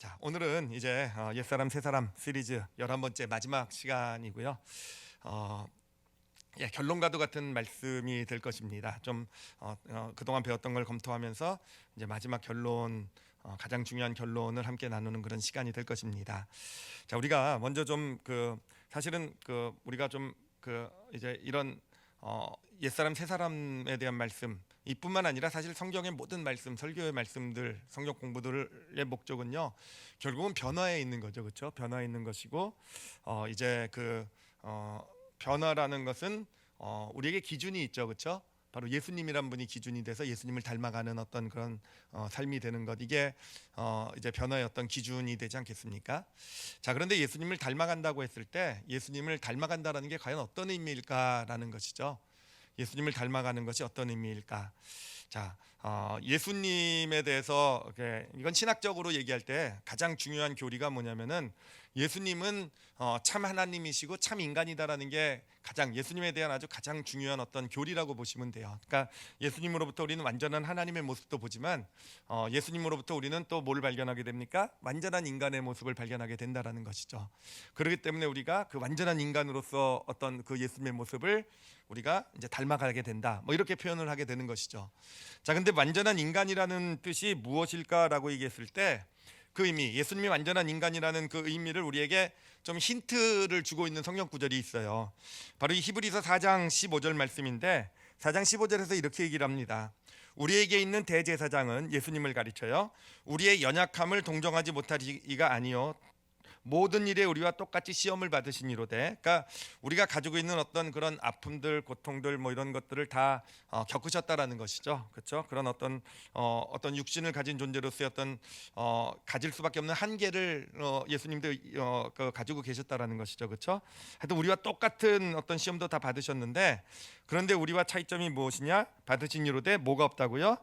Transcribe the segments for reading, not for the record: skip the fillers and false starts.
자, 오늘은 이제 옛사람 새사람 시리즈 11번째 마지막 시간이고요. 결론과도 같은 말씀이 될 것입니다. 좀 그동안 배웠던 걸 검토하면서 이제 마지막 결론, 가장 중요한 결론을 함께 나누는 그런 시간이 될 것입니다. 자, 우리가 먼저 좀 사실은 우리가 좀 이제 이런 옛사람 새사람에 대한 말씀 이뿐만 아니라 사실 성경의 모든 말씀, 설교의 말씀들, 성경 공부들의 목적은요, 결국은 변화에 있는 거죠, 그렇죠? 변화에 있는 것이고, 이제 변화라는 것은 우리에게 기준이 있죠, 그렇죠? 바로 예수님이란 분이 기준이 돼서 예수님을 닮아가는 어떤 그런 삶이 되는 것, 이게 이제 변화의 어떤 기준이 되지 않겠습니까? 자, 그런데 예수님을 닮아간다고 했을 때 예수님을 닮아간다라는 게 과연 어떤 의미일까라는 것이죠. 예수님을 닮아가는 것이 어떤 의미일까? 자, 예수님에 대해서 이건 신학적으로 얘기할 때 가장 중요한 교리가 뭐냐면은 예수님은 참 하나님이시고 참 인간이다라는 게 가장 예수님에 대한 아주 가장 중요한 어떤 교리라고 보시면 돼요. 그러니까 예수님으로부터 우리는 완전한 하나님의 모습도 보지만 예수님으로부터 우리는 또 뭘 발견하게 됩니까? 완전한 인간의 모습을 발견하게 된다라는 것이죠. 그렇기 때문에 우리가 그 완전한 인간으로서 어떤 그 예수님의 모습을 우리가 이제 닮아가게 된다. 뭐 이렇게 표현을 하게 되는 것이죠. 자, 근데 완전한 인간이라는 뜻이 무엇일까라고 얘기했을 때 그 의미, 예수님이 완전한 인간이라는 그 의미를 우리에게 좀 힌트를 주고 있는 성경 구절이 있어요. 바로 이 히브리서 4장 15절 말씀인데 4장 15절에서 이렇게 얘기를 합니다. 우리에게 있는 대제사장은 예수님을 가리켜요. 우리의 연약함을 동정하지 못하리가 아니요 모든 일에 우리와 똑같이 시험을 받으시니로되, 그러니까 우리가 가지고 있는 어떤 그런 아픔들, 고통들 뭐 이런 것들을 다 겪으셨다라는 것이죠, 그렇죠? 그런 어떤 육신을 가진 존재로서의 어떤 가질 수밖에 없는 한계를 예수님도 가지고 계셨다라는 것이죠, 그렇죠? 하여튼 우리와 똑같은 어떤 시험도 다 받으셨는데, 그런데 우리와 차이점이 무엇이냐? 받으시니로되 뭐가 없다고요?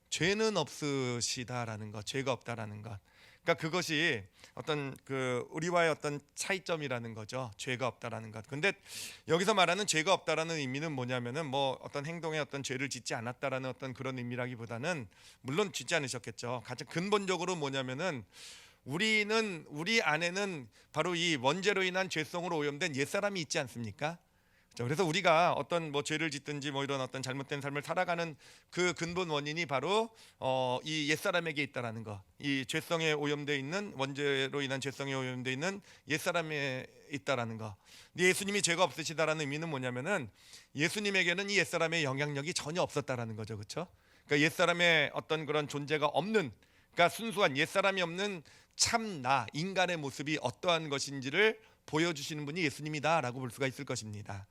죄는 없으시다라는 것, 죄가 없다라는 것. 그러니까 그것이 어떤 우리와의 어떤 차이점이라는 거죠. 죄가 없다라는 것. 근데 여기서 말하는 죄가 없다라는 의미는 뭐냐면은 뭐 어떤 행동에 어떤 죄를 짓지 않았다라는 어떤 그런 의미라기보다는, 물론 짓지 않으셨겠죠. 가장 근본적으로 뭐냐면은 우리 안에는 바로 이 원죄로 인한 죄성으로 오염된 옛사람이 있지 않습니까? 그래서 우리가 어떤 뭐 죄를 짓든지 뭐 이런 어떤 잘못된 삶을 살아가는 그 근본 원인이 바로 이 옛사람에게 있다라는 것, 이 죄성에 오염되어 있는, 원죄로 인한 죄성에 오염되어 있는 옛사람에 있다라는 것. 근데 예수님이 죄가 없으시다라는 의미는 뭐냐면은 예수님에게는 이 옛사람의 영향력이 전혀 없었다라는 거죠, 그렇죠? 그러니까 옛사람의 어떤 그런 존재가 없는, 그러니까 순수한 옛사람이 없는 참 나, 인간의 모습이 어떠한 것인지를 보여주시는 분이 예수님이다라고 볼 수가 있을 것입니다.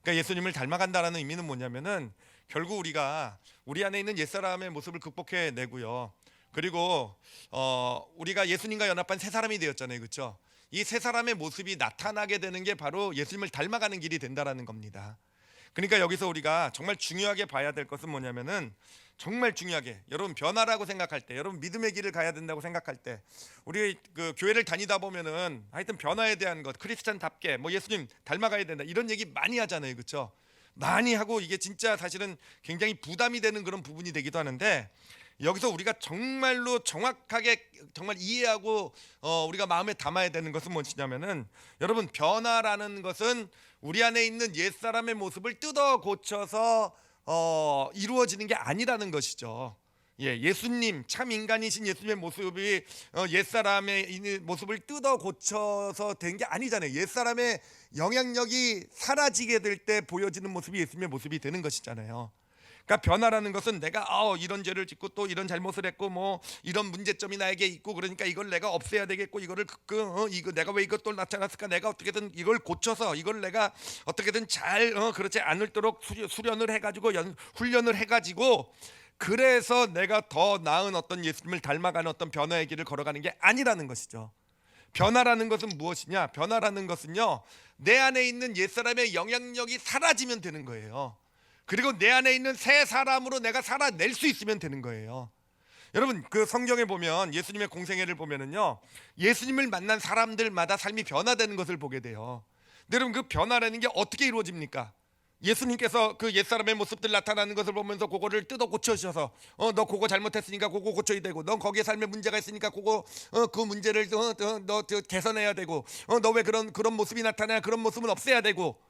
그러니까 예수님을 닮아간다라는 의미는 뭐냐면은 결국 우리가 우리 안에 있는 옛사람의 모습을 극복해 내고요. 그리고 우리가 예수님과 연합한 새 사람이 되었잖아요, 그렇죠? 이 새 사람의 모습이 나타나게 되는 게 바로 예수님을 닮아가는 길이 된다라는 겁니다. 그러니까 여기서 우리가 정말 중요하게 봐야 될 것은 뭐냐면은, 정말 중요하게 여러분 변화라고 생각할 때, 여러분 믿음의 길을 가야 된다고 생각할 때, 우리 교회를 다니다 보면은 하여튼 변화에 대한 것, 크리스찬답게 뭐 예수님 닮아가야 된다 이런 얘기 많이 하잖아요, 그렇죠? 많이 하고 이게 진짜 사실은 굉장히 부담이 되는 그런 부분이 되기도 하는데, 여기서 우리가 정말로 정확하게 정말 이해하고 우리가 마음에 담아야 되는 것은 무엇이냐면은, 여러분 변화라는 것은 우리 안에 있는 옛사람의 모습을 뜯어 고쳐서 이루어지는 게 아니라는 것이죠. 예수님, 참 인간이신 예수님의 모습이 옛사람의 있는 모습을 뜯어 고쳐서 된 게 아니잖아요. 옛사람의 영향력이 사라지게 될 때 보여지는 모습이 예수님의 모습이 되는 것이잖아요. 그러니까 변화라는 것은 내가 이런 죄를 짓고 또 이런 잘못을 했고 뭐 이런 문제점이 나에게 있고, 그러니까 이걸 내가 없애야 되겠고, 이거를 이거 내가 왜 이것 또 나타났을까, 내가 어떻게든 이걸 고쳐서 이걸 내가 어떻게든 잘 그렇지 않을도록 수련을 해가지고 훈련을 해가지고, 그래서 내가 더 나은 어떤 예수님을 닮아가는 어떤 변화의 길을 걸어가는 게 아니라는 것이죠. 변화라는 것은 무엇이냐? 변화라는 것은요, 내 안에 있는 옛사람의 영향력이 사라지면 되는 거예요. 그리고 내 안에 있는 새 사람으로 내가 살아낼 수 있으면 되는 거예요. 여러분 성경에 보면 예수님의 공생애를 보면은요, 예수님을 만난 사람들마다 삶이 변화되는 것을 보게 돼요. 근데 여러분 그 변화라는 게 어떻게 이루어집니까? 예수님께서 그 옛사람의 모습들 나타나는 것을 보면서 그거를 뜯어 고쳐주셔서 너 그거 잘못했으니까 그거 고쳐야 되고, 넌 거기에 삶에 문제가 있으니까 그거 그 문제를 너 개선해야 되고, 너 왜 그런 모습이 나타나야 그런 모습은 없애야 되고.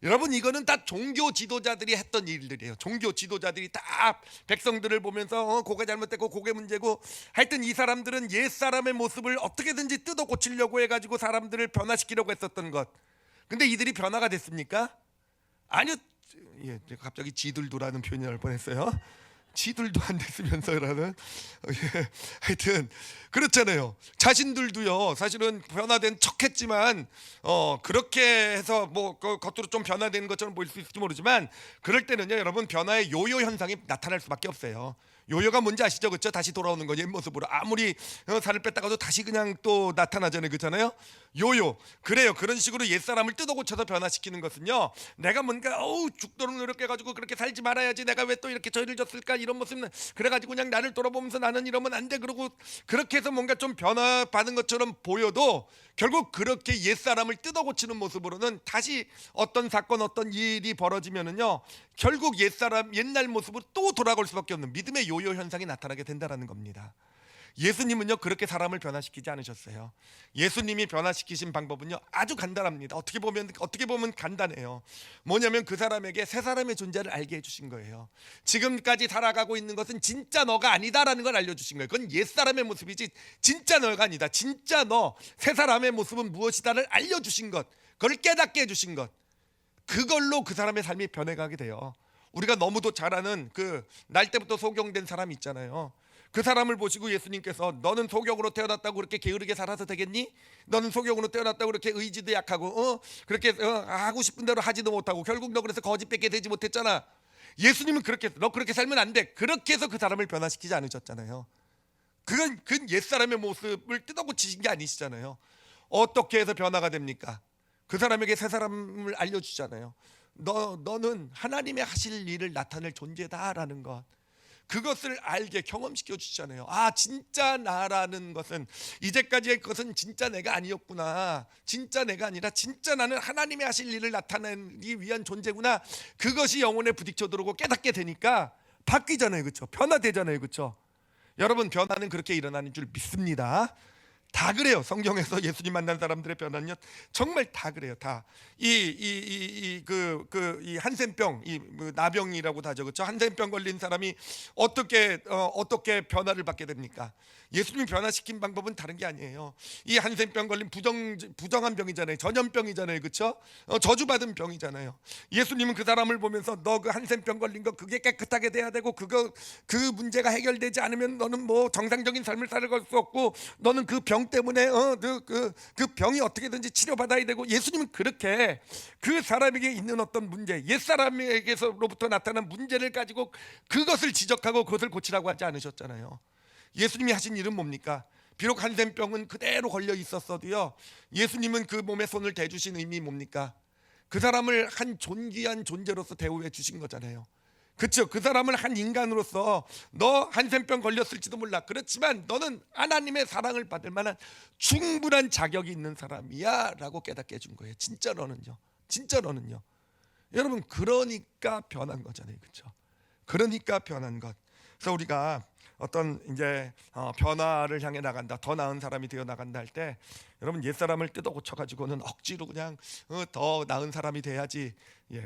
여러분, 이거는 다 종교 지도자들이 했던 일들이에요. 종교 지도자들이 다 백성들을 보면서 그거 잘못됐고 그게 문제고, 하여튼 이 사람들은 옛사람의 모습을 어떻게든지 뜯어 고치려고 해가지고 사람들을 변화시키려고 했었던 것. 근데 이들이 변화가 됐습니까? 아니요. 예, 갑자기 지들도라는 표현이 나올 뻔했어요. 지들도 안 됐으면서라는. 예, 하여튼 그렇잖아요. 자신들도요, 사실은 변화된 척했지만 그렇게 해서 뭐 겉으로 좀 변화된 것처럼 보일 수 있을지 모르지만, 그럴 때는요, 여러분, 변화의 요요 현상이 나타날 수밖에 없어요. 요요가 뭔지 아시죠? 그렇죠? 다시 돌아오는 거, 옛 모습으로. 아무리 살을 뺐다가도 다시 그냥 또 나타나잖아요. 그렇잖아요. 요요. 그래요. 그런 식으로 옛사람을 뜯어 고쳐서 변화시키는 것은요, 내가 뭔가 죽도록 노력해가지고 그렇게 살지 말아야지, 내가 왜 또 이렇게 죄를 졌을까, 이런 모습은 그래가지고 그냥 나를 돌아보면서 나는 이러면 안 돼, 그러고 그렇게 해서 뭔가 좀 변화받은 것처럼 보여도, 결국 그렇게 옛사람을 뜯어 고치는 모습으로는 다시 어떤 사건, 어떤 일이 벌어지면은요, 결국 옛사람, 옛날 모습으로 또 돌아갈 수밖에 없는 믿음의 요요 현상이 나타나게 된다는 겁니다. 예수님은요, 그렇게 사람을 변화시키지 않으셨어요. 예수님이 변화시키신 방법은요, 아주 간단합니다. 어떻게 보면 간단해요. 뭐냐면 그 사람에게 새 사람의 존재를 알게 해주신 거예요. 지금까지 살아가고 있는 것은 진짜 너가 아니다라는 걸 알려주신 거예요. 그건 옛 사람의 모습이지 진짜 너가 아니다. 진짜 너, 새 사람의 모습은 무엇이다를 알려주신 것, 그걸 깨닫게 해주신 것, 그걸로 그 사람의 삶이 변해가게 돼요. 우리가 너무도 잘 아는 그 날 때부터 소경된 사람이 있잖아요. 그 사람을 보시고 예수님께서 너는 소경으로 태어났다고 그렇게 게으르게 살아서 되겠니? 너는 소경으로 태어났다고 그렇게 의지도 약하고 그렇게 하고 싶은 대로 하지도 못하고 결국 너 그래서 거짓밖에 되지 못했잖아. 예수님은 그렇게 너 그렇게 살면 안 돼, 그렇게 해서 그 사람을 변화시키지 않으셨잖아요. 그건 옛사람의 모습을 뜯어고치신 게 아니시잖아요. 어떻게 해서 변화가 됩니까? 그 사람에게 새 사람을 알려주잖아요. 너는 하나님의 하실 일을 나타낼 존재다라는 것, 그것을 알게 경험시켜 주시잖아요. 아, 진짜 나라는 것은, 이제까지의 것은 진짜 내가 아니었구나, 진짜 내가 아니라 진짜 나는 하나님의 하실 일을 나타내기 위한 존재구나. 그것이 영혼에 부딪혀 들어오고 깨닫게 되니까 바뀌잖아요. 그렇죠? 변화되잖아요. 그렇죠? 여러분, 변화는 그렇게 일어나는 줄 믿습니다. 다 그래요. 성경에서 예수님 만난 사람들의 변화는요, 정말 다 그래요. 다 이 한센병, 나병이라고 다죠, 그렇죠? 한센병 걸린 사람이 어떻게 변화를 받게 됩니까? 예수님이 변화시킨 방법은 다른 게 아니에요. 이 한센병 걸린 부정한 병이잖아요. 전염병이잖아요, 그렇죠? 저주받은 병이잖아요. 예수님은 그 사람을 보면서 너 그 한센병 걸린 거 그게 깨끗하게 돼야 되고, 그 문제가 해결되지 않으면 너는 뭐 정상적인 삶을 살아갈 수 없고, 너는 그 병 때문에 그 병이 어떻게든지 치료받아야 되고. 예수님은 그렇게 그 사람에게 있는 어떤 문제, 옛 사람에게서로부터 나타난 문제를 가지고 그것을 지적하고 그것을 고치라고 하지 않으셨잖아요. 예수님이 하신 일은 뭡니까? 비록 한센병은 그대로 걸려 있었어도요, 예수님은 그 몸에 손을 대주신 의미 뭡니까? 그 사람을 한 존귀한 존재로서 대우해 주신 거잖아요. 그렇죠? 그 사람을 한 인간으로서, 너 한센병 걸렸을지도 몰라, 그렇지만 너는 하나님의 사랑을 받을 만한 충분한 자격이 있는 사람이야 라고 깨닫게 해준 거예요. 진짜 너는요. 여러분, 그러니까 변한 거잖아요. 그렇죠? 그러니까 변한 것. 그래서 우리가 어떤 이제 변화를 향해 나간다, 더 나은 사람이 되어 나간다 할 때, 여러분, 옛사람을 뜯어 고쳐가지고는 억지로 그냥 더 나은 사람이 돼야지,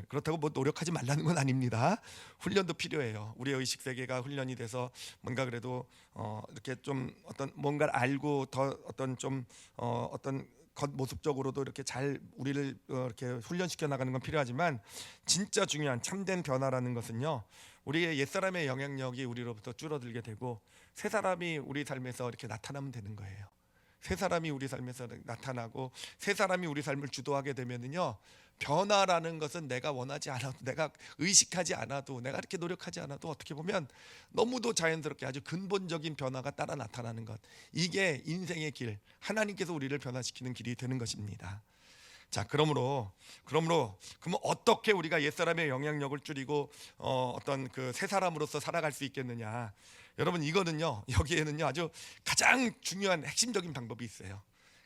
그렇다고 뭐 노력하지 말라는 건 아닙니다. 훈련도 필요해요. 우리의 의식 세계가 훈련이 돼서 뭔가 그래도 이렇게 좀 어떤 뭔가를 알고 더 어떤 겉모습적으로도 이렇게 잘 우리를 이렇게 훈련시켜 나가는 건 필요하지만, 진짜 중요한 참된 변화라는 것은요, 우리의 옛사람의 영향력이 우리로부터 줄어들게 되고 새 사람이 우리 삶에서 이렇게 나타나면 되는 거예요. 새 사람이 우리 삶에서 나타나고 새 사람이 우리 삶을 주도하게 되면은요, 변화라는 것은 내가 원하지 않아도, 내가 의식하지 않아도, 내가 이렇게 노력하지 않아도 어떻게 보면 너무도 자연스럽게 아주 근본적인 변화가 따라 나타나는 것, 이게 인생의 길, 하나님께서 우리를 변화시키는 길이 되는 것입니다. 자, 그러면 어떻게 우리가 옛사람의 영향력을 줄이고 어떤 그 새 사람으로서 살아갈 수 있겠느냐? 여러분, 이거는요, 여기에는요 아주 가장 중요한 핵심적인 방법이 있어요.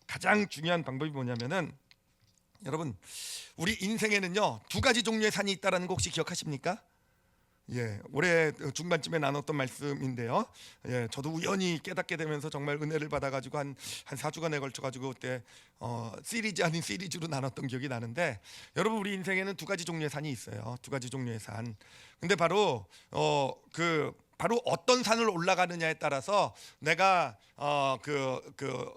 가장 중요한 방법이 뭐냐면은, 여러분, 우리 인생에는요 두 가지 종류의 산이 있다라는 거 혹시 기억하십니까? 예, 올해 중반쯤에 나눴던 말씀인데요. 예, 저도 우연히 깨닫게 되면서 정말 은혜를 받아가지고 한 4주간에 걸쳐가지고 그때 시리즈 아닌 시리즈로 나눴던 기억이 나는데, 여러분 우리 인생에는 두 가지 종류의 산이 있어요. 두 가지 종류의 산. 근데 바로 바로 어떤 산을 올라가느냐에 따라서 내가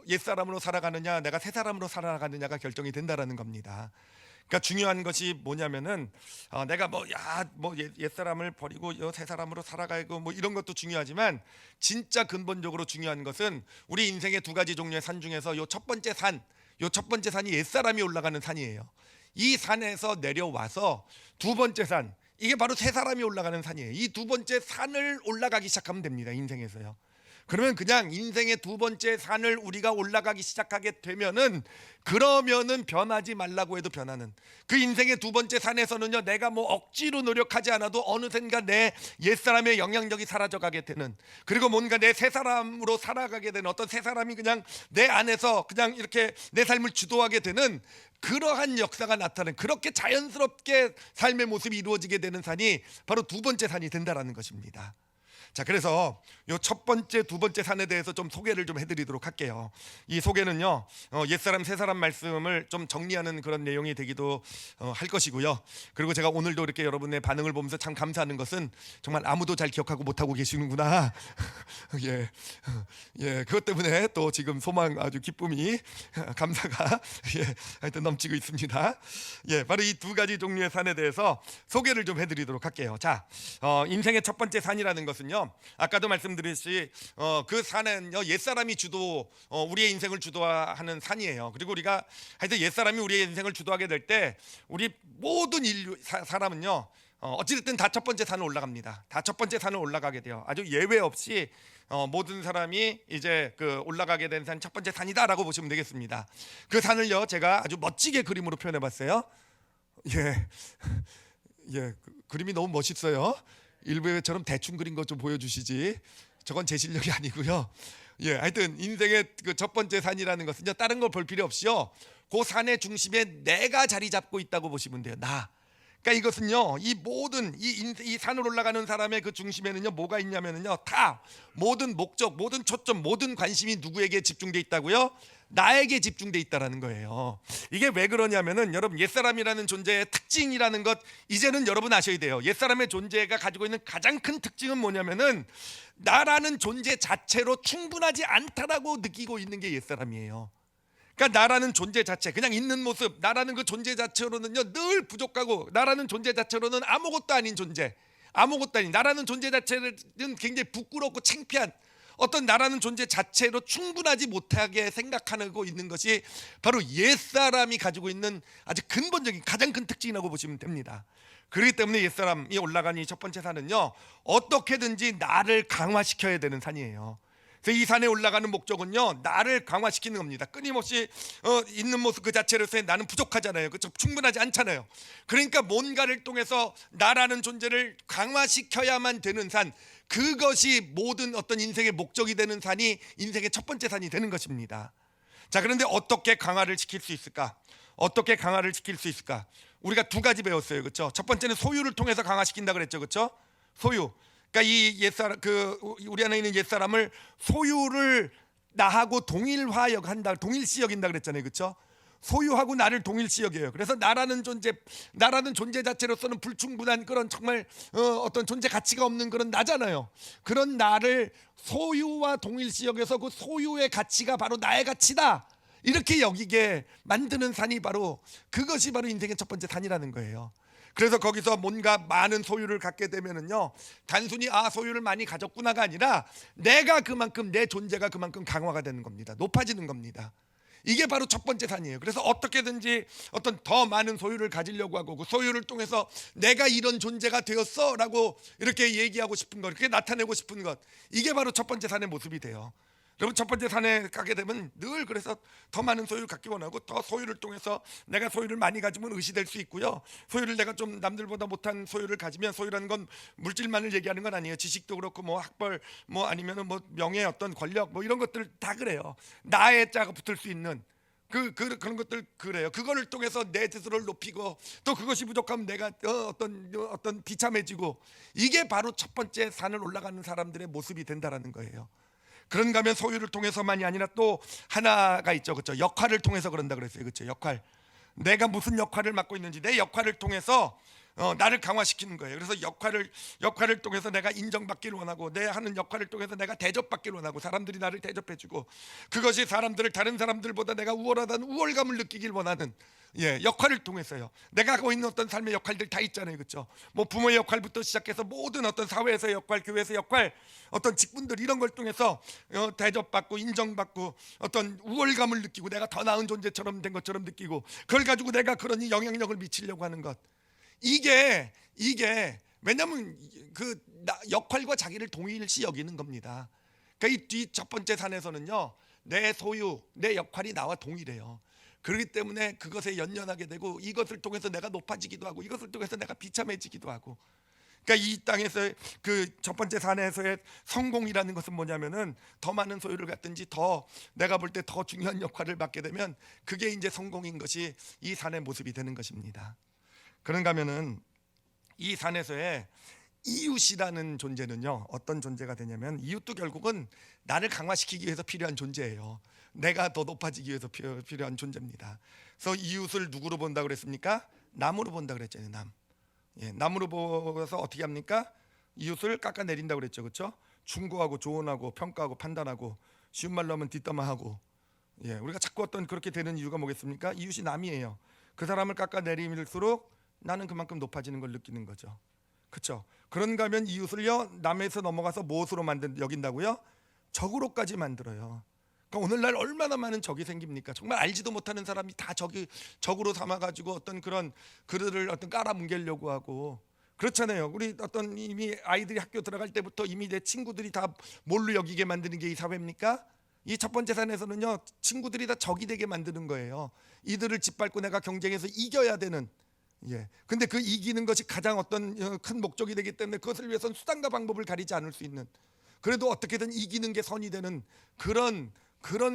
옛사람으로 살아가느냐, 내가 새 사람으로 살아가느냐가 결정이 된다라는 겁니다. 그러니까 중요한 것이 뭐냐면은 내가 옛사람을 버리고 새 사람으로 살아가고 뭐 이런 것도 중요하지만, 진짜 근본적으로 중요한 것은 우리 인생의 두 가지 종류의 산 중에서 요 첫 번째 산이 옛사람이 올라가는 산이에요. 이 산에서 내려와서 두 번째 산, 이게 바로 새 사람이 올라가는 산이에요. 이 두 번째 산을 올라가기 시작하면 됩니다, 인생에서요. 그러면 그냥 인생의 두 번째 산을 우리가 올라가기 시작하게 되면은, 그러면은 변하지 말라고 해도 변하는, 그 인생의 두 번째 산에서는요 내가 뭐 억지로 노력하지 않아도 어느샌가 내 옛사람의 영향력이 사라져가게 되는, 그리고 뭔가 내 새 사람으로 살아가게 되는, 어떤 새 사람이 그냥 내 안에서 그냥 이렇게 내 삶을 주도하게 되는 그러한 역사가 나타나는, 그렇게 자연스럽게 삶의 모습이 이루어지게 되는 산이 바로 두 번째 산이 된다라는 것입니다. 자, 그래서 요 첫 번째, 두 번째 산에 대해서 좀 소개를 좀 해드리도록 할게요. 이 소개는요 옛사람 새사람 말씀을 좀 정리하는 그런 내용이 되기도 할 것이고요. 그리고 제가 오늘도 이렇게 여러분의 반응을 보면서 참 감사하는 것은, 정말 아무도 잘 기억하고 못하고 계시는구나. 예, 그것 때문에 또 지금 소망, 아주 기쁨이, 감사가 하여튼 넘치고 있습니다. 예, 바로 이 두 가지 종류의 산에 대해서 소개를 좀 해드리도록 할게요. 자, 인생의 첫 번째 산이라는 것은요, 아까도 말씀드렸듯이 그 산은요 옛사람이 우리의 인생을 주도하는 산이에요. 그리고 우리가 하여튼 옛사람이 우리의 인생을 주도하게 될 때, 우리 모든 인류 사람은요 어찌됐든 다 첫 번째 산을 올라갑니다. 다 첫 번째 산을 올라가게 돼요. 아주 예외 없이 모든 사람이 이제 올라가게 된 산, 첫 번째 산이다라고 보시면 되겠습니다. 그 산을요 제가 아주 멋지게 그림으로 표현해봤어요. 그림이 너무 멋있어요. 일부에처럼 대충 그린 것 좀 보여주시지. 저건 제 실력이 아니고요. 하여튼 인생의 그 첫 번째 산이라는 것은요, 다른 걸 볼 필요 없이요, 그 산의 중심에 내가 자리 잡고 있다고 보시면 돼요. 나. 그러니까 이것은요, 이 모든 이 산을 올라가는 사람의 그 중심에는요 뭐가 있냐면은요, 다 모든 목적, 모든 초점, 모든 관심이 누구에게 집중돼 있다고요? 나에게 집중돼 있다라는 거예요. 이게 왜 그러냐면은, 여러분 옛사람이라는 존재의 특징이라는 것 이제는 여러분 아셔야 돼요. 옛사람의 존재가 가지고 있는 가장 큰 특징은 뭐냐면은, 나라는 존재 자체로 충분하지 않다라고 느끼고 있는 게 옛사람이에요. 그러니까 나라는 존재 자체, 그냥 있는 모습, 나라는 그 존재 자체로는요 늘 부족하고, 나라는 존재 자체로는 아무것도 아닌 존재, 아무것도 아닌 나라는 존재 자체는 굉장히 부끄럽고 창피한, 어떤 나라는 존재 자체로 충분하지 못하게 생각하고 있는 것이 바로 옛사람이 가지고 있는 아주 근본적인 가장 큰 특징이라고 보시면 됩니다. 그렇기 때문에 옛사람이 올라간 이 첫 번째 산은요, 어떻게든지 나를 강화시켜야 되는 산이에요. 그래서 이 산에 올라가는 목적은요, 나를 강화시키는 겁니다. 끊임없이 있는 모습 그 자체로서의 나는 부족하잖아요. 그렇죠? 충분하지 않잖아요. 그러니까 뭔가를 통해서 나라는 존재를 강화시켜야만 되는 산, 그것이 모든 어떤 인생의 목적이 되는 산이 인생의 첫 번째 산이 되는 것입니다. 자, 그런데 어떻게 강화를 시킬 수 있을까? 어떻게 강화를 시킬 수 있을까? 우리가 두 가지 배웠어요. 그렇죠? 첫 번째는 소유를 통해서 강화시킨다 그랬죠. 그렇죠? 소유. 그러니까 이 옛사람, 우리 안에 있는 옛사람을 소유를 나하고 동일시 여긴다 그랬잖아요. 그렇죠? 소유하고 나를 동일시 여겨요. 그래서 나라는 존재 자체로서는 불충분한 그런 정말 어떤 존재 가치가 없는 그런 나잖아요. 그런 나를 소유와 동일시 여겨서 그 소유의 가치가 바로 나의 가치다, 이렇게 여기게 만드는 산이 그것이 바로 인생의 첫 번째 산이라는 거예요. 그래서 거기서 뭔가 많은 소유를 갖게 되면은요, 단순히 소유를 많이 가졌구나가 아니라 내가 그만큼, 내 존재가 그만큼 강화가 되는 겁니다. 높아지는 겁니다. 이게 바로 첫 번째 산이에요. 그래서 어떻게든지 어떤 더 많은 소유를 가지려고 하고, 그 소유를 통해서 내가 이런 존재가 되었어 라고 이렇게 얘기하고 싶은 것, 이렇게 나타내고 싶은 것, 이게 바로 첫 번째 산의 모습이 돼요. 여러분, 첫 번째 산에 가게 되면 늘 그래서 더 많은 소유를 갖기 원하고, 더 소유를 통해서 내가 소유를 많이 가지면 의시될 수 있고요, 소유를 내가 좀 남들보다 못한 소유를 가지면, 소유라는 건 물질만을 얘기하는 건 아니에요. 지식도 그렇고 학벌 아니면은 명예, 어떤 권력 이런 것들 다 그래요. 나의 자가 붙을 수 있는 그런 것들 그래요. 그거를 통해서 내 스스로를 높이고 또 그것이 부족하면 내가 어떤 비참해지고, 이게 바로 첫 번째 산을 올라가는 사람들의 모습이 된다라는 거예요. 그런가 하면 소유를 통해서만이 아니라 또 하나가 있죠, 그렇죠? 역할을 통해서 그런다 그랬어요, 그렇죠? 역할. 내가 무슨 역할을 맡고 있는지 내 역할을 통해서 나를 강화시키는 거예요. 그래서 역할을 통해서 내가 인정받기를 원하고, 내 하는 역할을 통해서 내가 대접받기를 원하고, 사람들이 나를 대접해주고, 그것이 다른 사람들보다 내가 우월하다는 우월감을 느끼길 원하는, 역할을 통해서요. 내가 하고 있는 어떤 삶의 역할들 다 있잖아요, 그렇죠? 뭐 부모의 역할부터 시작해서 모든 어떤 사회에서의 역할, 교회에서의 역할, 어떤 직분들, 이런 걸 통해서 대접받고 인정받고 어떤 우월감을 느끼고 내가 더 나은 존재처럼 된 것처럼 느끼고, 그걸 가지고 내가 그러니 영향력을 미치려고 하는 것. 이게 왜냐하면 역할과 자기를 동일시 여기는 겁니다. 그러니까 이 뒤 첫 번째 산에서는요, 내 소유, 내 역할이 나와 동일해요. 그렇기 때문에 그것에 연연하게 되고, 이것을 통해서 내가 높아지기도 하고, 이것을 통해서 내가 비참해지기도 하고. 그러니까 이 땅에서 그 첫 번째 산에서의 성공이라는 것은 뭐냐면은, 더 많은 소유를 갖든지 더 내가 볼 때 더 중요한 역할을 맡게 되면 그게 이제 성공인 것이 이 산의 모습이 되는 것입니다. 그런가 하면은 이 산에서의 이웃이라는 존재는요, 어떤 존재가 되냐면, 이웃도 결국은 나를 강화시키기 위해서 필요한 존재예요. 내가 더 높아지기 위해서 필요한 존재입니다. 그래서 이웃을 누구로 본다 그랬습니까? 남으로 본다 그랬잖아요. 남으로 보고서 어떻게 합니까? 이웃을 깎아내린다 그랬죠, 그렇죠? 충고하고 조언하고 평가하고 판단하고, 쉬운 말로 하면 뒷담화하고. 우리가 자꾸 어떤 그렇게 되는 이유가 뭐겠습니까? 이웃이 남이에요. 그 사람을 깎아내릴수록 나는 그만큼 높아지는 걸 느끼는 거죠, 그렇죠? 그런가 하면 이웃을요, 남에서 넘어가서 무엇으로 여긴다고요? 적으로까지 만들어요. 그러니까 오늘날 얼마나 많은 적이 생깁니까? 정말 알지도 못하는 사람이 다 적으로 삼아가지고 어떤 그런 그들을 어떤 깔아뭉개려고 하고 그렇잖아요. 우리 어떤 이미 아이들이 학교 들어갈 때부터 이미 내 친구들이 다 뭘로 여기게 만드는 게 이 사회입니까? 이 첫 번째 산에서는요, 친구들이 다 적이 되게 만드는 거예요. 이들을 짓밟고 내가 경쟁해서 이겨야 되는. 근데 그 이기는 것이 가장 어떤 큰 목적이 되기 때문에 그것을 위해서는 수단과 방법을 가리지 않을 수 있는, 그래도 어떻게든 이기는 게 선이 되는 그런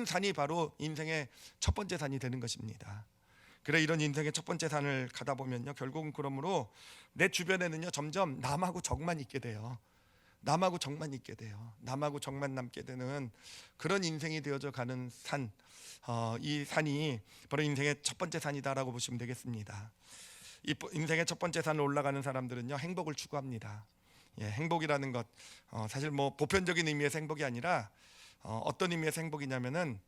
산이 바로 인생의 첫 번째 산이 되는 것입니다. 그래, 이런 인생의 첫 번째 산을 가다 보면요, 결국은 그러므로 내 주변에는요, 점점 남하고 적만 있게 돼요. 남하고 적만 있게 돼요. 남하고 적만 남게 되는 그런 인생이 되어져 가는 산, 이 산이 바로 인생의 첫 번째 산이다라고 보시면 되겠습니다. 이 인생의 첫 번째 산을 올라가는 사람들은요, 행복을 추구합니다. 행복이라는 것, 사실 뭐 보편적인 의미에서 행복이 아니라 어떤 의미에서 행복이냐면은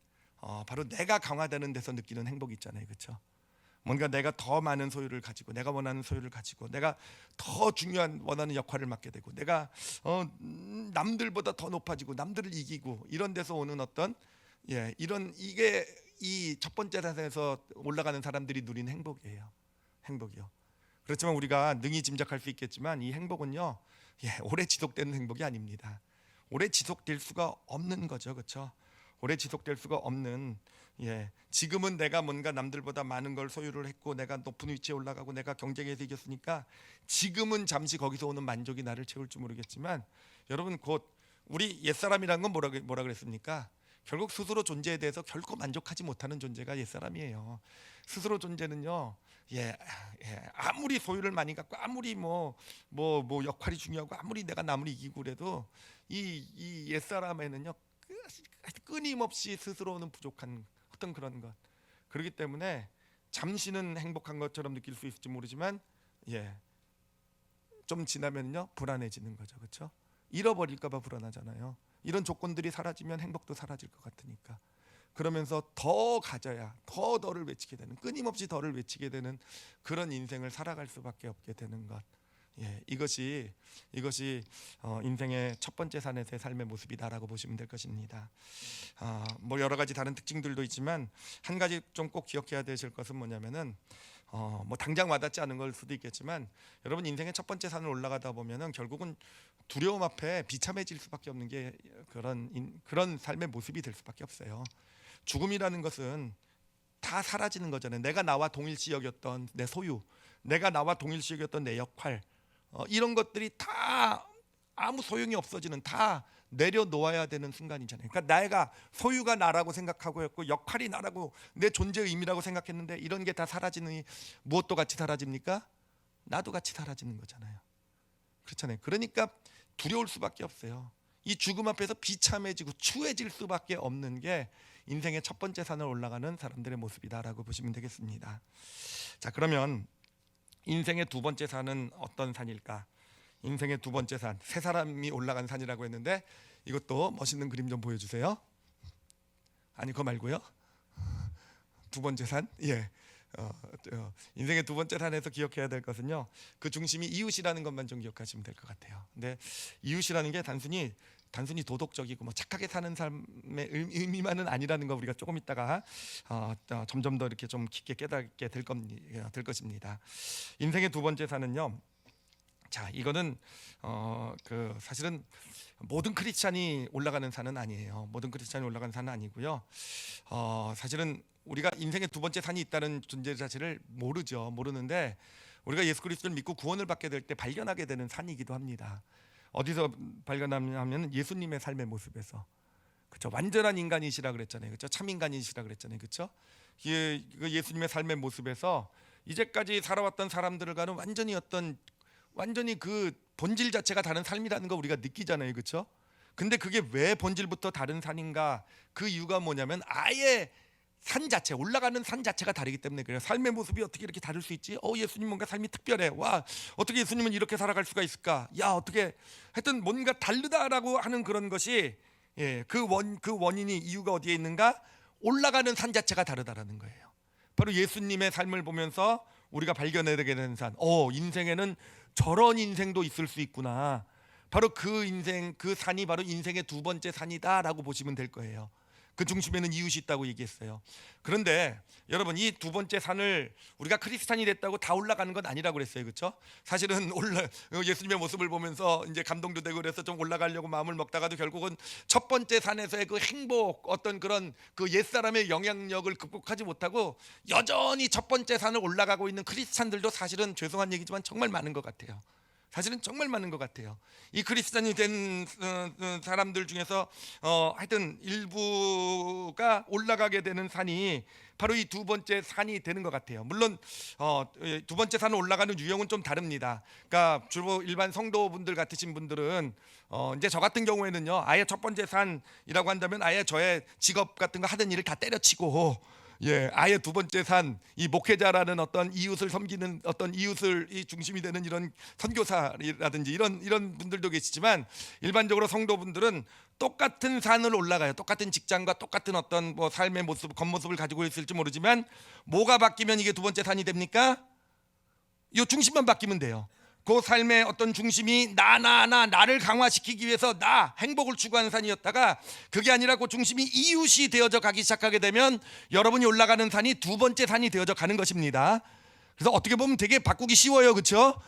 바로 내가 강화되는 데서 느끼는 행복이 있잖아요, 그렇죠? 뭔가 내가 더 많은 소유를 가지고, 내가 원하는 소유를 가지고, 내가 더 중요한 원하는 역할을 맡게 되고, 내가 남들보다 더 높아지고 남들을 이기고, 이런 데서 오는 어떤 이게 이 첫 번째 산에서 올라가는 사람들이 누리는 행복이에요. 행복이요. 그렇지만 우리가 능히 짐작할 수 있겠지만 이 행복은요, 오래 지속되는 행복이 아닙니다. 오래 지속될 수가 없는 거죠, 그렇죠? 오래 지속될 수가 없는, 지금은 내가 뭔가 남들보다 많은 걸 소유를 했고 내가 높은 위치에 올라가고 내가 경쟁에서 이겼으니까 지금은 잠시 거기서 오는 만족이 나를 채울지 모르겠지만, 여러분 곧 우리 옛사람이란 건 뭐라 그랬습니까? 결국 스스로 존재에 대해서 결코 만족하지 못하는 존재가 옛사람이에요. 스스로 존재는요, 아무리 소유를 많이 갖고 아무리 뭐 역할이 중요하고 아무리 내가 남을 이기고 그래도 이 옛사람에는요, 끊임없이 스스로는 부족한 어떤 그런 것. 그렇기 때문에 잠시는 행복한 것처럼 느낄 수 있을지 모르지만 좀 지나면요, 불안해지는 거죠, 그렇죠? 잃어버릴까 봐 불안하잖아요. 이런 조건들이 사라지면 행복도 사라질 것 같으니까. 그러면서 더 가져야 더를 외치게 되는, 끊임없이 더를 외치게 되는 그런 인생을 살아갈 수밖에 없게 되는 것. 이것이 인생의 첫 번째 산에서의 삶의 모습이다라고 보시면 될 것입니다. 뭐 여러 가지 다른 특징들도 있지만 한 가지 좀 꼭 기억해야 되실 것은 뭐냐면은, 뭐 당장 와닿지 않은 걸 수도 있겠지만, 여러분 인생의 첫 번째 산을 올라가다 보면은 결국은 두려움 앞에 비참해질 수밖에 없는 게 그런 삶의 모습이 될 수밖에 없어요. 죽음이라는 것은 다 사라지는 거잖아요. 내가 나와 동일시 여겼던 내 소유, 내가 나와 동일시 여겼던 내 역할, 이런 것들이 다 아무 소용이 없어지는, 다 내려놓아야 되는 순간이잖아요. 그러니까 내가 소유가 나라고 생각하고 했고 역할이 나라고 내 존재의 의미라고 생각했는데 이런 게 다 사라지니 무엇도 같이 사라집니까? 나도 같이 사라지는 거잖아요. 그렇잖아요. 그러니까 두려울 수밖에 없어요. 이 죽음 앞에서 비참해지고 추해질 수밖에 없는 게 인생의 첫 번째 산을 올라가는 사람들의 모습이다라고 보시면 되겠습니다. 자, 그러면 인생의 두 번째 산은 어떤 산일까? 인생의 두 번째 산, 세 사람이 올라간 산이라고 했는데 이것도 멋있는 그림 좀 보여주세요. 아니 그거 말고요. 두 번째 산, 인생의 두 번째 산에서 기억해야 될 것은요, 그 중심이 이웃이라는 것만 좀 기억하시면 될 것 같아요. 근데 이웃이라는 게 단순히 도덕적이고 뭐 착하게 사는 삶의 의미만은 아니라는 거 우리가 조금 있다가 점점 더 이렇게 좀 깊게 깨닫게 될 것입니다. 인생의 두 번째 산은요, 자, 이거는 사실은 모든 크리스찬이 올라가는 산은 아니에요. 모든 크리스찬이 올라가는 산은 아니고요. 사실은 우리가 인생의 두 번째 산이 있다는 존재 자체를 모르는데 우리가 예수 그리스도를 믿고 구원을 받게 될 때 발견하게 되는 산이기도 합니다. 어디서 발견하면 예수님의 삶의 모습에서, 그렇죠? 완전한 인간이시라 그랬잖아요, 그렇죠? 참 인간이시라 그랬잖아요, 그렇죠? 예수님의 삶의 모습에서 이제까지 살아왔던 사람들과는 완전히 그 본질 자체가 다른 삶이라는 거 우리가 느끼잖아요, 그렇죠? 근데 그게 왜 본질부터 다른 산인가? 그 이유가 뭐냐면 아예 산 자체, 올라가는 산 자체가 다르기 때문에 그래요. 삶의 모습이 어떻게 이렇게 다를 수 있지? 예수님 뭔가 삶이 특별해. 와, 어떻게 예수님은 이렇게 살아갈 수가 있을까? 야, 어떻게 하여튼 뭔가 다르다라고 하는 그런 것이, 그 원인이, 이유가 어디에 있는가? 올라가는 산 자체가 다르다라는 거예요. 바로 예수님의 삶을 보면서 우리가 발견하게 되는 산. 인생에는 저런 인생도 있을 수 있구나. 바로 그 인생, 그 산이 바로 인생의 두 번째 산이다라고 보시면 될 거예요. 그 중심에는 이웃이 있다고 얘기했어요. 그런데 여러분, 이 두 번째 산을 우리가 크리스찬이 됐다고 다 올라가는 건 아니라고 그랬어요, 그렇죠? 사실은 예수님의 모습을 보면서 이제 감동도 되고 그래서 좀 올라가려고 마음을 먹다가도 결국은 첫 번째 산에서의 그 행복, 어떤 그런 그 옛사람의 영향력을 극복하지 못하고 여전히 첫 번째 산을 올라가고 있는 크리스찬들도 사실은 죄송한 얘기지만 정말 많은 것 같아요. 사실은 정말 많은 것 같아요. 이 크리스찬이 된 사람들 중에서 하여튼 일부가 올라가게 되는 산이 바로 이 두 번째 산이 되는 것 같아요. 물론 두 번째 산을 올라가는 유형은 좀 다릅니다. 그러니까 주로 일반 성도분들 같으신 분들은 이제 저 같은 경우에는요, 아예 첫 번째 산이라고 한다면 아예 저의 직업 같은 거 하던 일을 다 때려치고, 아예 두 번째 산, 이 목회자라는 어떤 이웃을 섬기는, 어떤 이웃을 이 중심이 되는 이런 선교사라든지 이런 분들도 계시지만, 일반적으로 성도분들은 똑같은 산을 올라가요. 똑같은 직장과 똑같은 어떤 뭐 삶의 모습, 겉모습을 가지고 있을지 모르지만 뭐가 바뀌면 이게 두 번째 산이 됩니까? 이 중심만 바뀌면 돼요. 그 삶의 어떤 중심이 나를 강화시키기 위해서 행복을 추구하는 산이었다가 그게 아니라 그 중심이 이웃이 되어져 가기 시작하게 되면 여러분이 올라가는 산이 두 번째 산이 되어져 가는 것입니다. 그래서 어떻게 보면 되게 바꾸기 쉬워요, 그렇죠?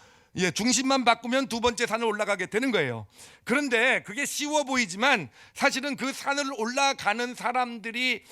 중심만 바꾸면 두 번째 산을 올라가게 되는 거예요. 그런데 그게 쉬워 보이지만 사실은 그 산을 올라가는 사람들이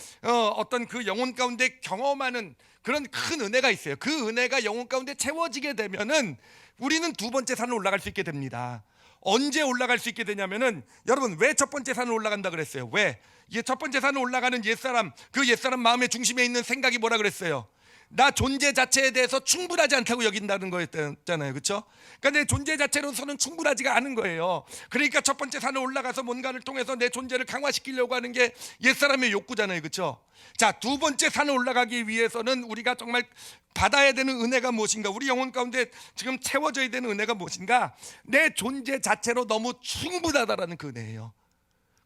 어떤 그 영혼 가운데 경험하는 그런 큰 은혜가 있어요. 그 은혜가 영혼 가운데 채워지게 되면은 우리는 두 번째 산을 올라갈 수 있게 됩니다. 언제 올라갈 수 있게 되냐면은, 여러분, 왜 첫 번째 산을 올라간다 그랬어요? 왜? 이게 첫 번째 산을 올라가는 옛사람, 그 옛사람 마음의 중심에 있는 생각이 뭐라 그랬어요? 나 존재 자체에 대해서 충분하지 않다고 여긴다는 거였잖아요, 그렇죠? 그러니까 내 존재 자체로서는 충분하지가 않은 거예요. 그러니까 첫 번째 산을 올라가서 뭔가를 통해서 내 존재를 강화시키려고 하는 게 옛사람의 욕구잖아요, 그렇죠? 자, 두 번째 산을 올라가기 위해서는 우리가 정말 받아야 되는 은혜가 무엇인가? 우리 영혼 가운데 지금 채워져야 되는 은혜가 무엇인가? 내 존재 자체로 너무 충분하다라는 그 은혜예요.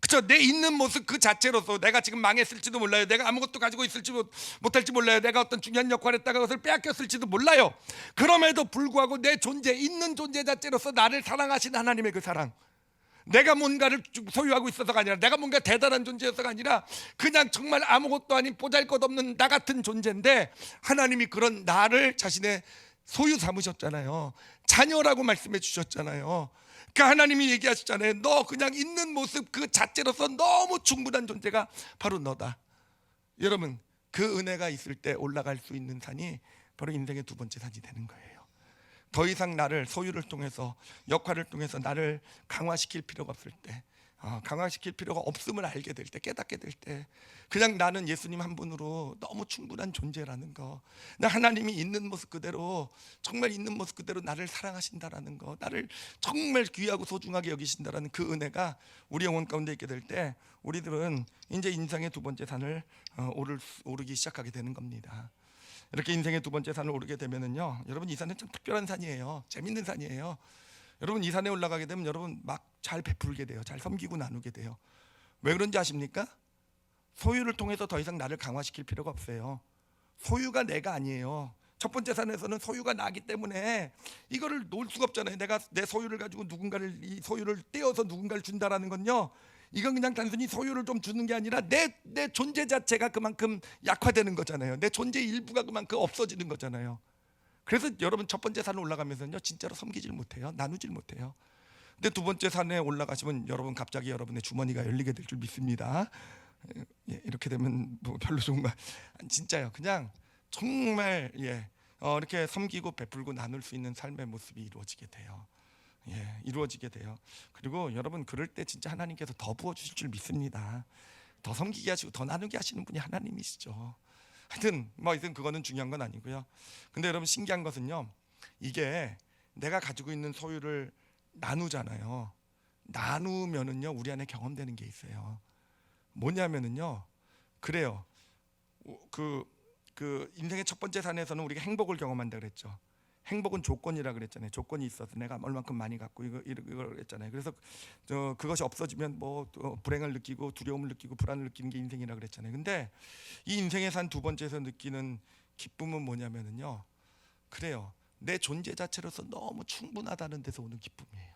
그렇죠? 내 있는 모습 그 자체로서 내가 지금 망했을지도 몰라요. 내가 아무것도 가지고 있을지 못할지 몰라요. 내가 어떤 중요한 역할을 했다가 그것을 빼앗겼을지도 몰라요. 그럼에도 불구하고 내 존재, 있는 존재 자체로서 나를 사랑하신 하나님의 그 사랑, 내가 뭔가를 소유하고 있어서가 아니라, 내가 뭔가 대단한 존재여서가 아니라 그냥 정말 아무것도 아닌 보잘것없는 나 같은 존재인데 하나님이 그런 나를 자신의 소유 삼으셨잖아요. 자녀라고 말씀해 주셨잖아요. 그러니까 하나님이 얘기하시잖아요. 너 그냥 있는 모습 그 자체로서 너무 충분한 존재가 바로 너다. 여러분, 그 은혜가 있을 때 올라갈 수 있는 산이 바로 인생의 두 번째 산이 되는 거예요. 더 이상 나를 소유를 통해서, 역할을 통해서 나를 강화시킬 필요가 없을 때, 강화시킬 필요가 없음을 알게 될 때, 깨닫게 될 때, 그냥 나는 예수님 한 분으로 너무 충분한 존재라는 거, 나 하나님이 있는 모습 그대로, 정말 있는 모습 그대로 나를 사랑하신다라는 거, 나를 정말 귀하고 소중하게 여기신다라는 그 은혜가 우리 영혼 가운데 있게 될 때, 우리들은 이제 인생의 두 번째 산을 오르기 시작하게 되는 겁니다. 이렇게 인생의 두 번째 산을 오르게 되면은요, 여러분 이 산은 참 특별한 산이에요. 재밌는 산이에요. 여러분 이 산에 올라가게 되면 여러분 막 잘 베풀게 돼요. 잘 섬기고 나누게 돼요. 왜 그런지 아십니까? 소유를 통해서 더 이상 나를 강화시킬 필요가 없어요. 소유가 내가 아니에요. 첫 번째 산에서는 소유가 나기 때문에 이거를 놓을 수가 없잖아요. 내가 내 소유를 가지고 누군가를, 이 소유를 떼어서 누군가를 준다라는 건요, 이건 그냥 단순히 소유를 좀 주는 게 아니라 내 존재 자체가 그만큼 약화되는 거잖아요. 내 존재 일부가 그만큼 없어지는 거잖아요. 그래서 여러분 첫 번째 산을 올라가면서는요, 진짜로 섬기질 못해요. 나누질 못해요. 근데 두 번째 산에 올라가시면 여러분 갑자기 여러분의 주머니가 열리게 될 줄 믿습니다. 이렇게 되면 뭐 별로 좋은 거 진짜요. 그냥 정말 이렇게 섬기고 베풀고 나눌 수 있는 삶의 모습이 이루어지게 돼요. 이루어지게 돼요. 그리고 여러분 그럴 때 진짜 하나님께서 더 부어 주실 줄 믿습니다. 더 섬기게 하시고 더 나누게 하시는 분이 하나님이시죠. 하여튼 그거는 중요한 건 아니고요. 근데 여러분 신기한 것은요, 이게 내가 가지고 있는 소유를 나누잖아요. 나누면은요, 우리 안에 경험되는 게 있어요. 뭐냐면은요, 그래요. 그 인생의 첫 번째 산에서는 우리가 행복을 경험한다 그랬죠. 행복은 조건이라 그랬잖아요. 조건이 있어서 내가 얼만큼 많이 갖고 이걸 했잖아요. 그래서 그것이 없어지면 불행을 느끼고 두려움을 느끼고 불안을 느끼는 게 인생이라 그랬잖아요. 근데 이 인생의 산 두 번째에서 느끼는 기쁨은 뭐냐면은요, 그래요. 내 존재 자체로서 너무 충분하다는 데서 오는 기쁨이에요.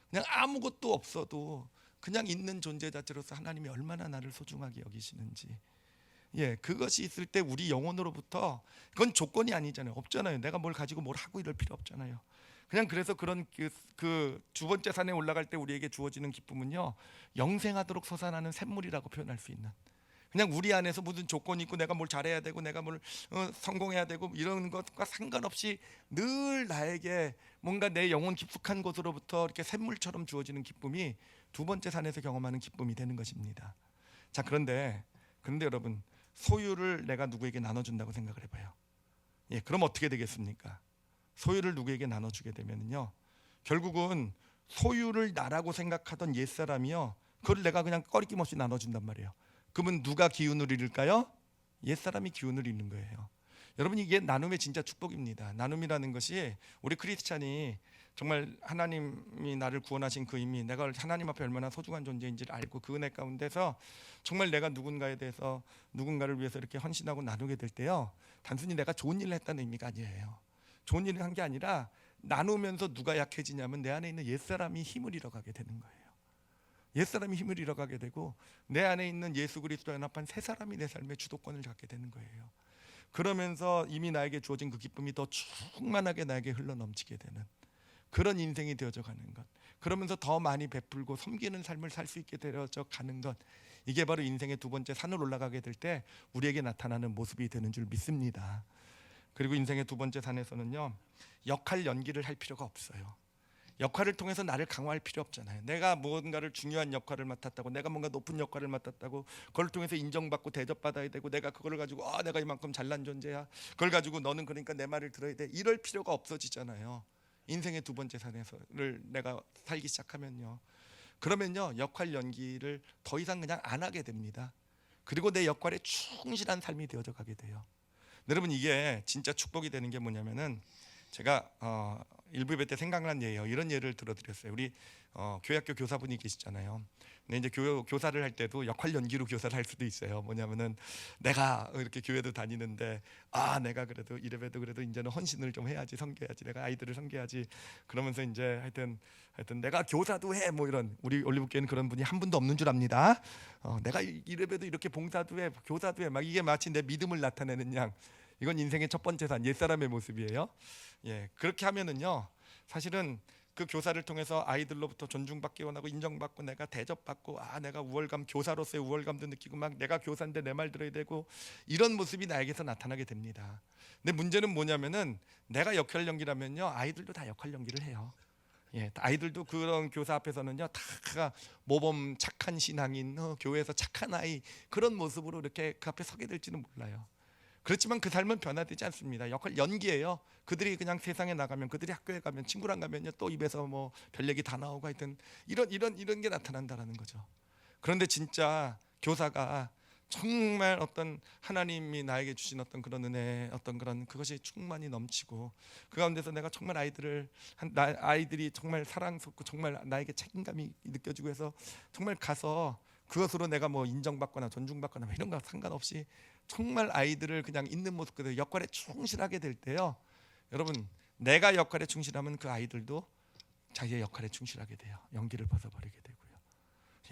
그냥 아무것도 없어도 그냥 있는 존재 자체로서 하나님이 얼마나 나를 소중하게 여기시는지, 그것이 있을 때 우리 영혼으로부터, 그건 조건이 아니잖아요. 없잖아요. 내가 뭘 가지고 뭘 하고 이럴 필요 없잖아요. 그냥 그래서 그런 그 두 번째 산에 올라갈 때 우리에게 주어지는 기쁨은요, 영생하도록 솟아나는 샘물이라고 표현할 수 있는, 그냥 우리 안에서 무슨 조건이 있고 내가 뭘 잘해야 되고 내가 뭘 성공해야 되고 이런 것과 상관없이 늘 나에게 뭔가 내 영혼 깊숙한 곳으로부터 이렇게 샘물처럼 주어지는 기쁨이 두 번째 산에서 경험하는 기쁨이 되는 것입니다. 자, 그런데 여러분, 소유를 내가 누구에게 나눠준다고 생각을 해봐요. 그럼 어떻게 되겠습니까? 소유를 누구에게 나눠주게 되면요, 결국은 소유를 나라고 생각하던 옛사람이요, 그걸 내가 그냥 꺼리낌 없이 나눠준단 말이에요. 그러면 누가 기운을 잃을까요? 옛사람이 기운을 잃는 거예요. 여러분, 이게 나눔의 진짜 축복입니다. 나눔이라는 것이 우리 크리스찬이 정말 하나님이 나를 구원하신 그 의미, 내가 하나님 앞에 얼마나 소중한 존재인지를 알고 그 은혜 가운데서 정말 내가 누군가에 대해서, 누군가를 위해서 이렇게 헌신하고 나누게 될 때요, 단순히 내가 좋은 일을 했다는 의미가 아니에요. 좋은 일을 한 게 아니라 나누면서 누가 약해지냐면 내 안에 있는 옛사람이 힘을 잃어가게 되는 거예요. 옛사람이 힘을 잃어가게 되고 내 안에 있는 예수 그리스도와 연합한 새 사람이 내 삶의 주도권을 갖게 되는 거예요. 그러면서 이미 나에게 주어진 그 기쁨이 더 충만하게 나에게 흘러넘치게 되는 그런 인생이 되어져 가는 것, 그러면서 더 많이 베풀고 섬기는 삶을 살 수 있게 되어져 가는 것, 이게 바로 인생의 두 번째 산을 올라가게 될 때 우리에게 나타나는 모습이 되는 줄 믿습니다. 그리고 인생의 두 번째 산에서는요, 역할 연기를 할 필요가 없어요. 역할을 통해서 나를 강화할 필요 없잖아요. 내가 뭔가를 중요한 역할을 맡았다고, 내가 뭔가 높은 역할을 맡았다고, 그걸 통해서 인정받고 대접받아야 되고, 내가 그걸 가지고 내가 이만큼 잘난 존재야, 그걸 가지고 너는 그러니까 내 말을 들어야 돼, 이럴 필요가 없어지잖아요. 인생의 두 번째 산에서를 내가 살기 시작하면요, 그러면요, 역할 연기를 더 이상 그냥 안 하게 됩니다. 그리고 내 역할에 충실한 삶이 되어져 가게 돼요. 여러분, 이게 진짜 축복이 되는 게 뭐냐면은, 제가 일부 예배 때 생각난 예예요. 이런 예를 들어드렸어요. 우리 교회학교 교사분이 계시잖아요. 근데 이제 교사를 할 때도 역할 연기로 교사를 할 수도 있어요. 뭐냐면은, 내가 이렇게 교회도 다니는데 내가 그래도 이래봬도 그래도 이제는 헌신을 좀 해야지, 섬겨야지, 내가 아이들을 섬겨야지, 그러면서 이제 하여튼 내가 교사도 해, 뭐 이런, 우리 올리브교회는 그런 분이 한 분도 없는 줄 압니다. 내가 이래봬도 이렇게 봉사도 해, 교사도 해, 막 이게 마치 내 믿음을 나타내는 양, 이건 인생의 첫 번째 산, 옛사람의 모습이에요. 그렇게 하면은요, 사실은 그 교사를 통해서 아이들로부터 존중받기 원하고 인정받고 내가 대접받고, 내가 우월감, 교사로서의 우월감도 느끼고, 막 내가 교사인데 내 말 들어야 되고, 이런 모습이 나에게서 나타나게 됩니다. 근데 문제는 뭐냐면은, 내가 역할 연기라면요, 아이들도 다 역할 연기를 해요. 예, 아이들도 그런 교사 앞에서는요 다 모범 착한 신앙인, 교회에서 착한 아이 그런 모습으로 이렇게 그 앞에 서게 될지는 몰라요. 그렇지만 그 삶은 변화되지 않습니다. 역할 연기예요. 그들이 그냥 세상에 나가면, 그들이 학교에 가면, 친구랑 가면요 또 입에서 뭐 별 얘기 다 나오고 하여튼 이런 게 나타난다라는 거죠. 그런데 진짜 교사가 정말 어떤 하나님이 나에게 주신 어떤 그런 은혜, 어떤 그런 그것이 충만히 넘치고 그 가운데서 내가 정말 아이들이 정말 사랑스럽고 정말 나에게 책임감이 느껴지고 해서 정말 가서 그것으로 내가 뭐 인정받거나 존중받거나 뭐 이런 거 상관없이 정말 아이들을 그냥 있는 모습 그대로 역할에 충실하게 될 때요, 여러분, 내가 역할에 충실하면 그 아이들도 자기의 역할에 충실하게 돼요. 연기를 벗어버리게 되고요.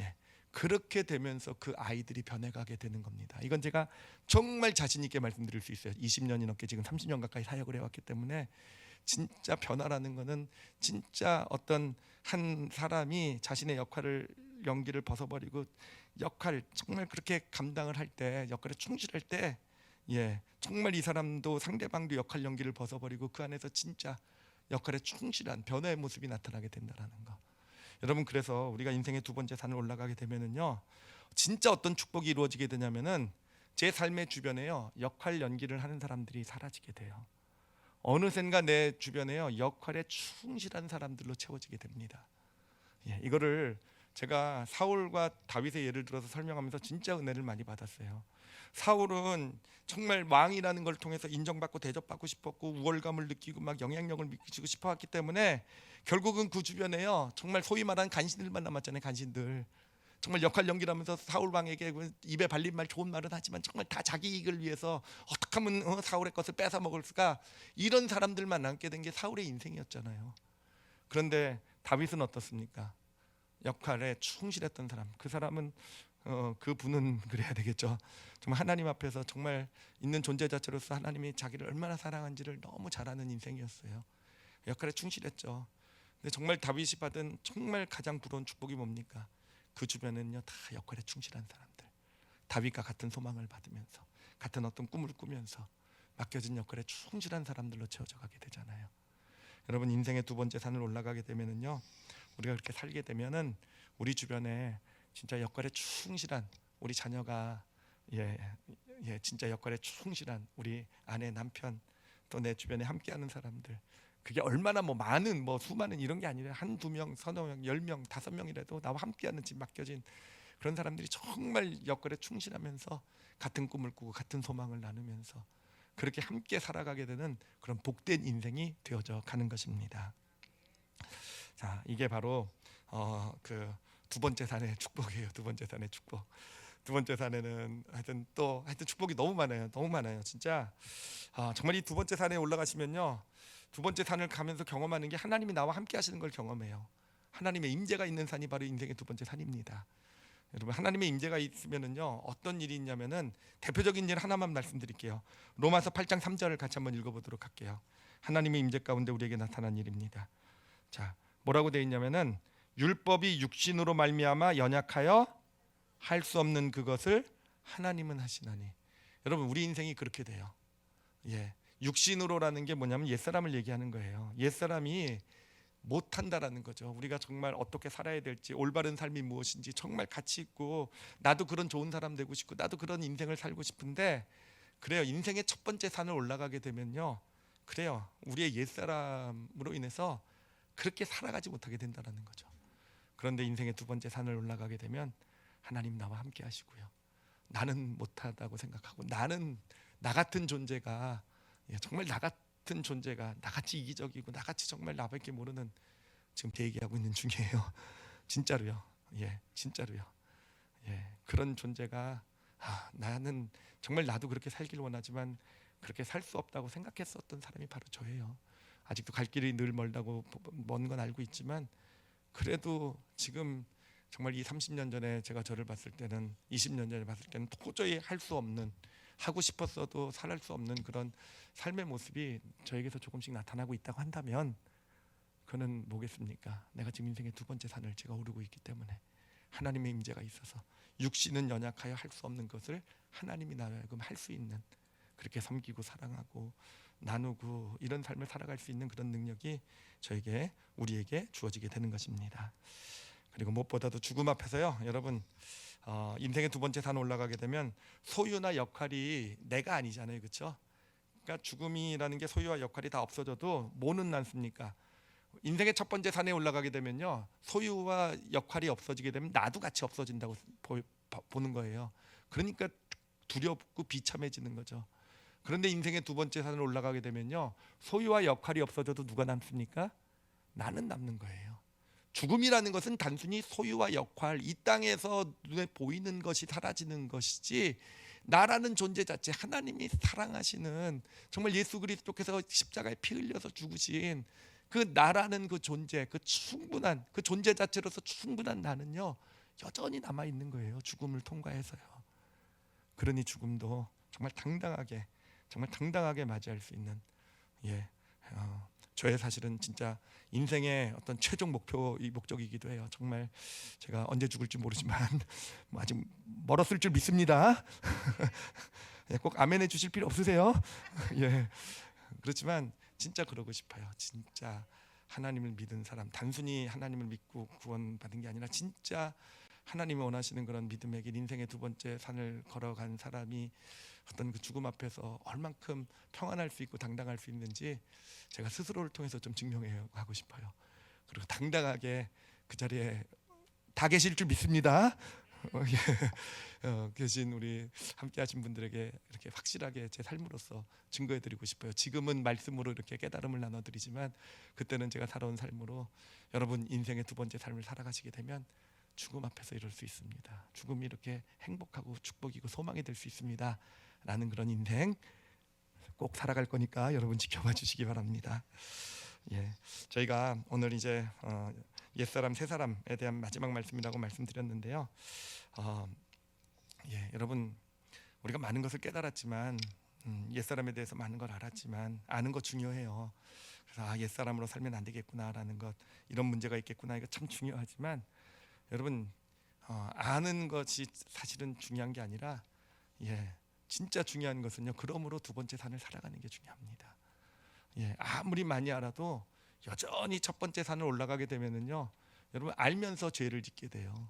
예. 그렇게 되면서 그 아이들이 변해가게 되는 겁니다. 이건 제가 정말 자신 있게 말씀드릴 수 있어요. 20년이 넘게 지금 30년 가까이 사역을 해왔기 때문에 진짜 변화라는 거는 진짜 어떤 한 사람이 자신의 역할을 연기를 벗어버리고 역할 정말 그렇게 감당을 할 때, 역할에 충실할 때, 예, 정말 이 사람도 상대방도 역할 연기를 벗어버리고 그 안에서 진짜 역할에 충실한 변화의 모습이 나타나게 된다라는 거. 여러분, 그래서 우리가 인생의 두 번째 산을 올라가게 되면은요, 진짜 어떤 축복이 이루어지게 되냐면은 제 삶의 주변에요 역할 연기를 하는 사람들이 사라지게 돼요. 어느샌가 내 주변에요 역할에 충실한 사람들로 채워지게 됩니다. 예, 이거를 제가 사울과 다윗의 예를 들어서 설명하면서 진짜 은혜를 많이 받았어요. 사울은 정말 왕이라는 걸 통해서 인정받고 대접받고 싶었고 우월감을 느끼고 막 영향력을 미치고 싶어왔기 때문에 결국은 그 주변에요 정말 소위 말하는 간신들만 남았잖아요. 간신들. 정말 역할 연기하면서 사울 왕에게 입에 발린 말 좋은 말은 하지만 정말 다 자기 이익을 위해서 어떻게 하면 사울의 것을 뺏어 먹을 수가, 이런 사람들만 남게 된 게 사울의 인생이었잖아요. 그런데 다윗은 어떻습니까? 역할에 충실했던 사람. 그 사람은 그 분은 그래야 되겠죠. 정말 하나님 앞에서 정말 있는 존재 자체로서 하나님이 자기를 얼마나 사랑한지를 너무 잘 아는 인생이었어요. 역할에 충실했죠. 근데 정말 다윗이 받은 정말 가장 부러운 축복이 뭡니까? 그 주변은요 다 역할에 충실한 사람들. 다윗과 같은 소망을 받으면서 같은 어떤 꿈을 꾸면서 맡겨진 역할에 충실한 사람들로 채워져 가게 되잖아요. 여러분, 인생의 두 번째 산을 올라가게 되면은요, 우리가 그렇게 살게 되면은 우리 주변에 진짜 역할에 충실한 우리 자녀가, 예, 예, 진짜 역할에 충실한 우리 아내, 남편, 또 내 주변에 함께하는 사람들, 그게 얼마나 뭐 많은 뭐 수많은 이런 게 아니라 한두 명, 서너 명, 10명, 5명이라도 나와 함께하는 집 맡겨진 그런 사람들이 정말 역할에 충실하면서 같은 꿈을 꾸고 같은 소망을 나누면서 그렇게 함께 살아가게 되는 그런 복된 인생이 되어져 가는 것입니다. 자, 이게 바로 그 두 번째 산의 축복이에요. 두 번째 산의 축복. 두 번째 산에는 하여튼 축복이 너무 많아요. 너무 많아요. 진짜 정말 이 두 번째 산에 올라가시면요, 두 번째 산을 가면서 경험하는 게 하나님이 나와 함께 하시는 걸 경험해요. 하나님의 임재가 있는 산이 바로 인생의 두 번째 산입니다. 여러분, 하나님의 임재가 있으면은요 어떤 일이 있냐면은 대표적인 일 하나만 말씀드릴게요. 로마서 8장 3절을 같이 한번 읽어보도록 할게요. 하나님의 임재 가운데 우리에게 나타난 일입니다. 자, 뭐라고 되어 있냐면은 율법이 육신으로 말미암아 연약하여 할 수 없는 그것을 하나님은 하시나니. 여러분, 우리 인생이 그렇게 돼요. 예, 육신으로라는 게 뭐냐면 옛사람을 얘기하는 거예요. 옛사람이 못한다라는 거죠. 우리가 정말 어떻게 살아야 될지, 올바른 삶이 무엇인지 정말 가치 있고 나도 그런 좋은 사람 되고 싶고 나도 그런 인생을 살고 싶은데, 그래요, 인생의 첫 번째 산을 올라가게 되면요, 그래요, 우리의 옛사람으로 인해서 그렇게 살아가지 못하게 된다는 거죠. 그런데 인생의 두 번째 산을 올라가게 되면 하나님 나와 함께 하시고요, 나는 못하다고 생각하고 나는 나 같은 존재가, 정말 나 같은 존재가 나같이 이기적이고 나같이 정말 나밖에 모르는, 지금 대기하고 있는 중이에요. 진짜로요. 예, 진짜로요. 예, 그런 존재가 나는 정말 나도 그렇게 살길 원하지만 그렇게 살 수 없다고 생각했었던 사람이 바로 저예요. 아직도 갈 길이 늘 멀다고 먼 건 알고 있지만 그래도 지금 정말 이 30년 전에 제가 저를 봤을 때는, 20년 전에 봤을 때는 도저히 할 수 없는, 하고 싶었어도 살할 수 없는 그런 삶의 모습이 저에게서 조금씩 나타나고 있다고 한다면 그는 뭐겠습니까? 내가 지금 인생의 두 번째 산을 제가 오르고 있기 때문에 하나님의 임재가 있어서 육신은 연약하여 할 수 없는 것을 하나님이 나하여금 할 수 있는 그렇게 섬기고 사랑하고 나누고 이런 삶을 살아갈 수 있는 그런 능력이 우리에게 주어지게 되는 것입니다. 그리고 무엇보다도 죽음 앞에서요, 여러분, 인생의 두 번째 산 올라가게 되면 소유나 역할이 내가 아니잖아요, 그렇죠? 그러니까 죽음이라는 게 소유와 역할이 다 없어져도 뭐는 남습니까? 인생의 첫 번째 산에 올라가게 되면요, 소유와 역할이 없어지게 되면 나도 같이 없어진다고 보는 거예요. 그러니까 두렵고 비참해지는 거죠. 그런데 인생의 두 번째 산을 올라가게 되면요, 소유와 역할이 없어져도 누가 남습니까? 나는 남는 거예요. 죽음이라는 것은 단순히 소유와 역할, 이 땅에서 눈에 보이는 것이 사라지는 것이지, 나라는 존재 자체, 하나님이 사랑하시는 정말 예수 그리스도께서 십자가에 피 흘려서 죽으신 그 나라는 그 존재, 그 충분한 그 존재 자체로서 충분한 나는요, 여전히 남아 있는 거예요. 죽음을 통과해서요. 그러니 죽음도 정말 당당하게 맞이할 수 있는, 저의 사실은 진짜 인생의 어떤 최종 목적이기도 해요. 정말 제가 언제 죽을지 모르지만 아직 멀었을 줄 믿습니다. 꼭 아멘해 주실 필요 없으세요. 그렇지만 진짜 그러고 싶어요. 진짜 하나님을 믿은 사람, 단순히 하나님을 믿고 구원받은 게 아니라 진짜 하나님이 원하시는 그런 믿음의 길, 인생의 두 번째 산을 걸어간 사람이 어떤 그 죽음 앞에서 얼만큼 평안할 수 있고 당당할 수 있는지 제가 스스로를 통해서 좀 증명해 가고 싶어요. 그리고 당당하게 그 자리에 다 계실 줄 믿습니다. 계신 우리 함께 하신 분들에게 이렇게 확실하게 제 삶으로서 증거해 드리고 싶어요. 지금은 말씀으로 이렇게 깨달음을 나눠 드리지만 그때는 제가 살아온 삶으로 여러분 인생의 두 번째 삶을 살아가시게 되면 죽음 앞에서 이럴 수 있습니다. 죽음이 이렇게 행복하고 축복이고 소망이 될 수 있습니다. 라는 그런 인생 꼭 살아갈 거니까 여러분 지켜봐 주시기 바랍니다. 저희가 오늘 이제 옛사람 새사람에 대한 마지막 말씀이라고 말씀드렸는데요. 여러분, 우리가 많은 것을 깨달았지만 옛사람에 대해서 많은 걸 알았지만 아는 거 중요해요. 그래서 옛사람으로 살면 안 되겠구나라는 것, 이런 문제가 있겠구나, 이거 참 중요하지만 여러분, 아는 것이 사실은 중요한 게 아니라 진짜 중요한 것은요, 그러므로 두 번째 산을 살아가는 게 중요합니다. 아무리 많이 알아도 여전히 첫 번째 산을 올라가게 되면은요, 여러분 알면서 죄를 짓게 돼요.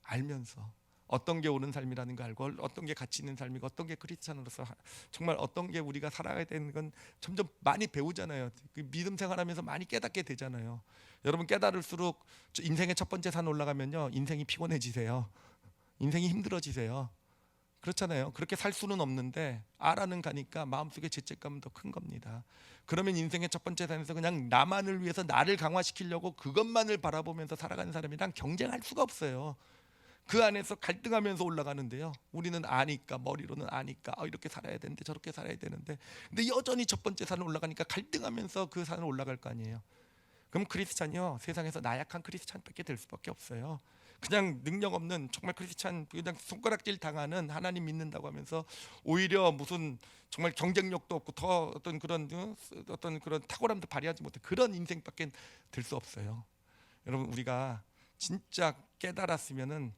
알면서 어떤 게 옳은 삶이라는 거 알고, 어떤 게 가치 있는 삶이고, 어떤 게 크리스찬으로서 정말 어떤 게 우리가 살아가야 되는 건 점점 많이 배우잖아요. 그 믿음 생활하면서 많이 깨닫게 되잖아요. 여러분 깨달을수록 인생의 첫 번째 산 올라가면요, 인생이 피곤해지세요. 인생이 힘들어지세요. 그렇잖아요. 그렇게 살 수는 없는데 알아는 가니까 마음속에 죄책감은 더 큰 겁니다. 그러면 인생의 첫 번째 산에서 그냥 나만을 위해서 나를 강화시키려고 그것만을 바라보면서 살아가는 사람이랑 경쟁할 수가 없어요. 그 안에서 갈등하면서 올라가는데요, 우리는 아니까, 머리로는 아니까 이렇게 살아야 되는데 저렇게 살아야 되는데, 근데 여전히 첫 번째 산을 올라가니까 갈등하면서 그 산을 올라갈 거 아니에요. 그럼 크리스찬이요, 세상에서 나약한 크리스찬밖에 될 수밖에 없어요. 그냥 능력 없는 정말 크리스찬, 그냥 손가락질 당하는, 하나님 믿는다고 하면서 오히려 무슨 정말 경쟁력도 없고 더 어떤 그런 탁월함도 발휘하지 못해, 그런 인생밖에 될 수 없어요. 여러분, 우리가 진짜 깨달았으면은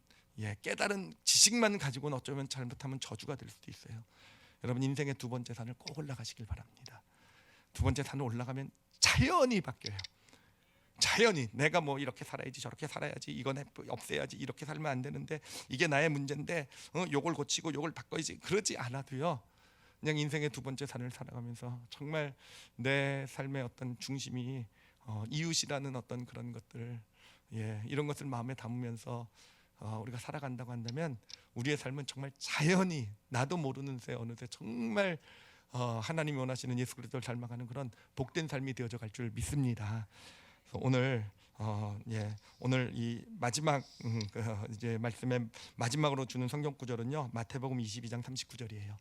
깨달은 지식만 가지고는 어쩌면 잘못하면 저주가 될 수도 있어요. 여러분, 인생의 두 번째 산을 꼭 올라가시길 바랍니다. 두 번째 산을 올라가면 자연히 바뀌어요. 자연히 내가 뭐 이렇게 살아야지, 저렇게 살아야지, 이건 없애야지, 이렇게 살면 안 되는데, 이게 나의 문제인데 요걸 고치고 요걸 바꿔야지, 그러지 않아도요, 그냥 인생의 두 번째 산을 살아가면서 정말 내 삶의 어떤 중심이 이웃이라는 어떤 그런 것들, 이런 것을 마음에 담으면서 우리가 살아간다고 한다면 우리의 삶은 정말 자연히 나도 모르는 새 어느새 정말 하나님이 원하시는 예수 그리스도를 닮아가는 그런 복된 삶이 되어져 갈 줄 믿습니다. 그래서 오늘 이 마지막 이제 말씀의 마지막으로 주는 성경 구절은요, 마태복음 22장 39절이에요.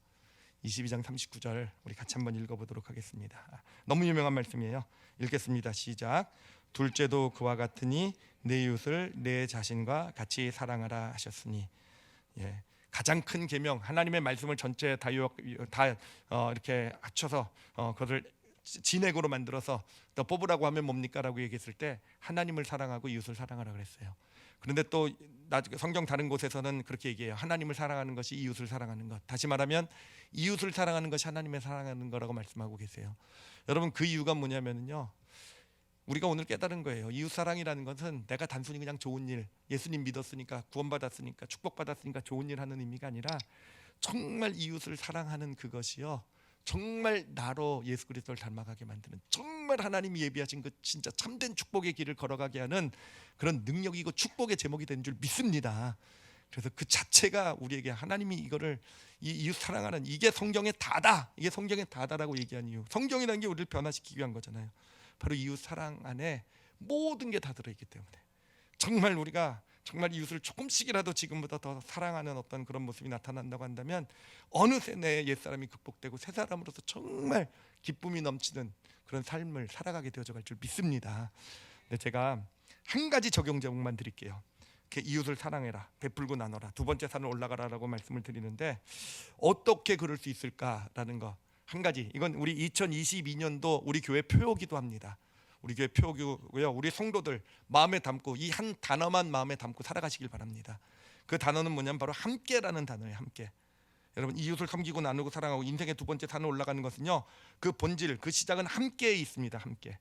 22장 39절 우리 같이 한번 읽어보도록 하겠습니다. 너무 유명한 말씀이에요. 읽겠습니다. 시작. 둘째도 그와 같으니 내 이웃을 내 자신과 같이 사랑하라 하셨으니. 가장 큰 계명, 하나님의 말씀을 전체 다 이렇게 합쳐서 그것을 진액으로 만들어서 더 뽑으라고 하면 뭡니까? 라고 얘기했을 때 하나님을 사랑하고 이웃을 사랑하라 그랬어요. 그런데 또 성경 다른 곳에서는 그렇게 얘기해요. 하나님을 사랑하는 것이 이웃을 사랑하는 것. 다시 말하면 이웃을 사랑하는 것이 하나님의 사랑하는 거라고 말씀하고 계세요. 여러분 그 이유가 뭐냐면요, 우리가 오늘 깨달은 거예요. 이웃 사랑이라는 것은 내가 단순히 그냥 좋은 일, 예수님 믿었으니까 구원받았으니까 축복받았으니까 좋은 일 하는 의미가 아니라 정말 이웃을 사랑하는 그것이요, 정말 나로 예수 그리스도를 닮아가게 만드는, 정말 하나님이 예비하신 그 진짜 참된 축복의 길을 걸어가게 하는 그런 능력이고 축복의 제목이 된 줄 믿습니다. 그래서 그 자체가 우리에게 하나님이 이거를 이 이웃 사랑하는, 이게 성경의 다다, 이게 성경의 다다라고 얘기한 이유, 성경이라는 게 우리를 변화시키기 위한 거잖아요. 바로 이웃 사랑 안에 모든 게 다 들어있기 때문에 정말 우리가 정말 이웃을 조금씩이라도 지금보다 더 사랑하는 어떤 그런 모습이 나타난다고 한다면 어느새 내 옛사람이 극복되고 새 사람으로서 정말 기쁨이 넘치는 그런 삶을 살아가게 되어져 갈 줄 믿습니다. 근데 제가 한 가지 적용 제목만 드릴게요. 이웃을 사랑해라, 베풀고 나눠라, 두 번째 산을 올라가라라고 말씀을 드리는데 어떻게 그럴 수 있을까라는 거 한 가지, 이건 우리 2022년도 우리 교회 표어기도 합니다. 우리 교회 표어기고요. 우리 성도들 마음에 담고 이 한 단어만 마음에 담고 살아가시길 바랍니다. 그 단어는 뭐냐면 바로 함께라는 단어예요. 함께. 여러분 이웃을 섬기고 나누고 사랑하고 인생의 두 번째 산을 올라가는 것은요, 그 본질, 그 시작은 함께에 있습니다. 함께.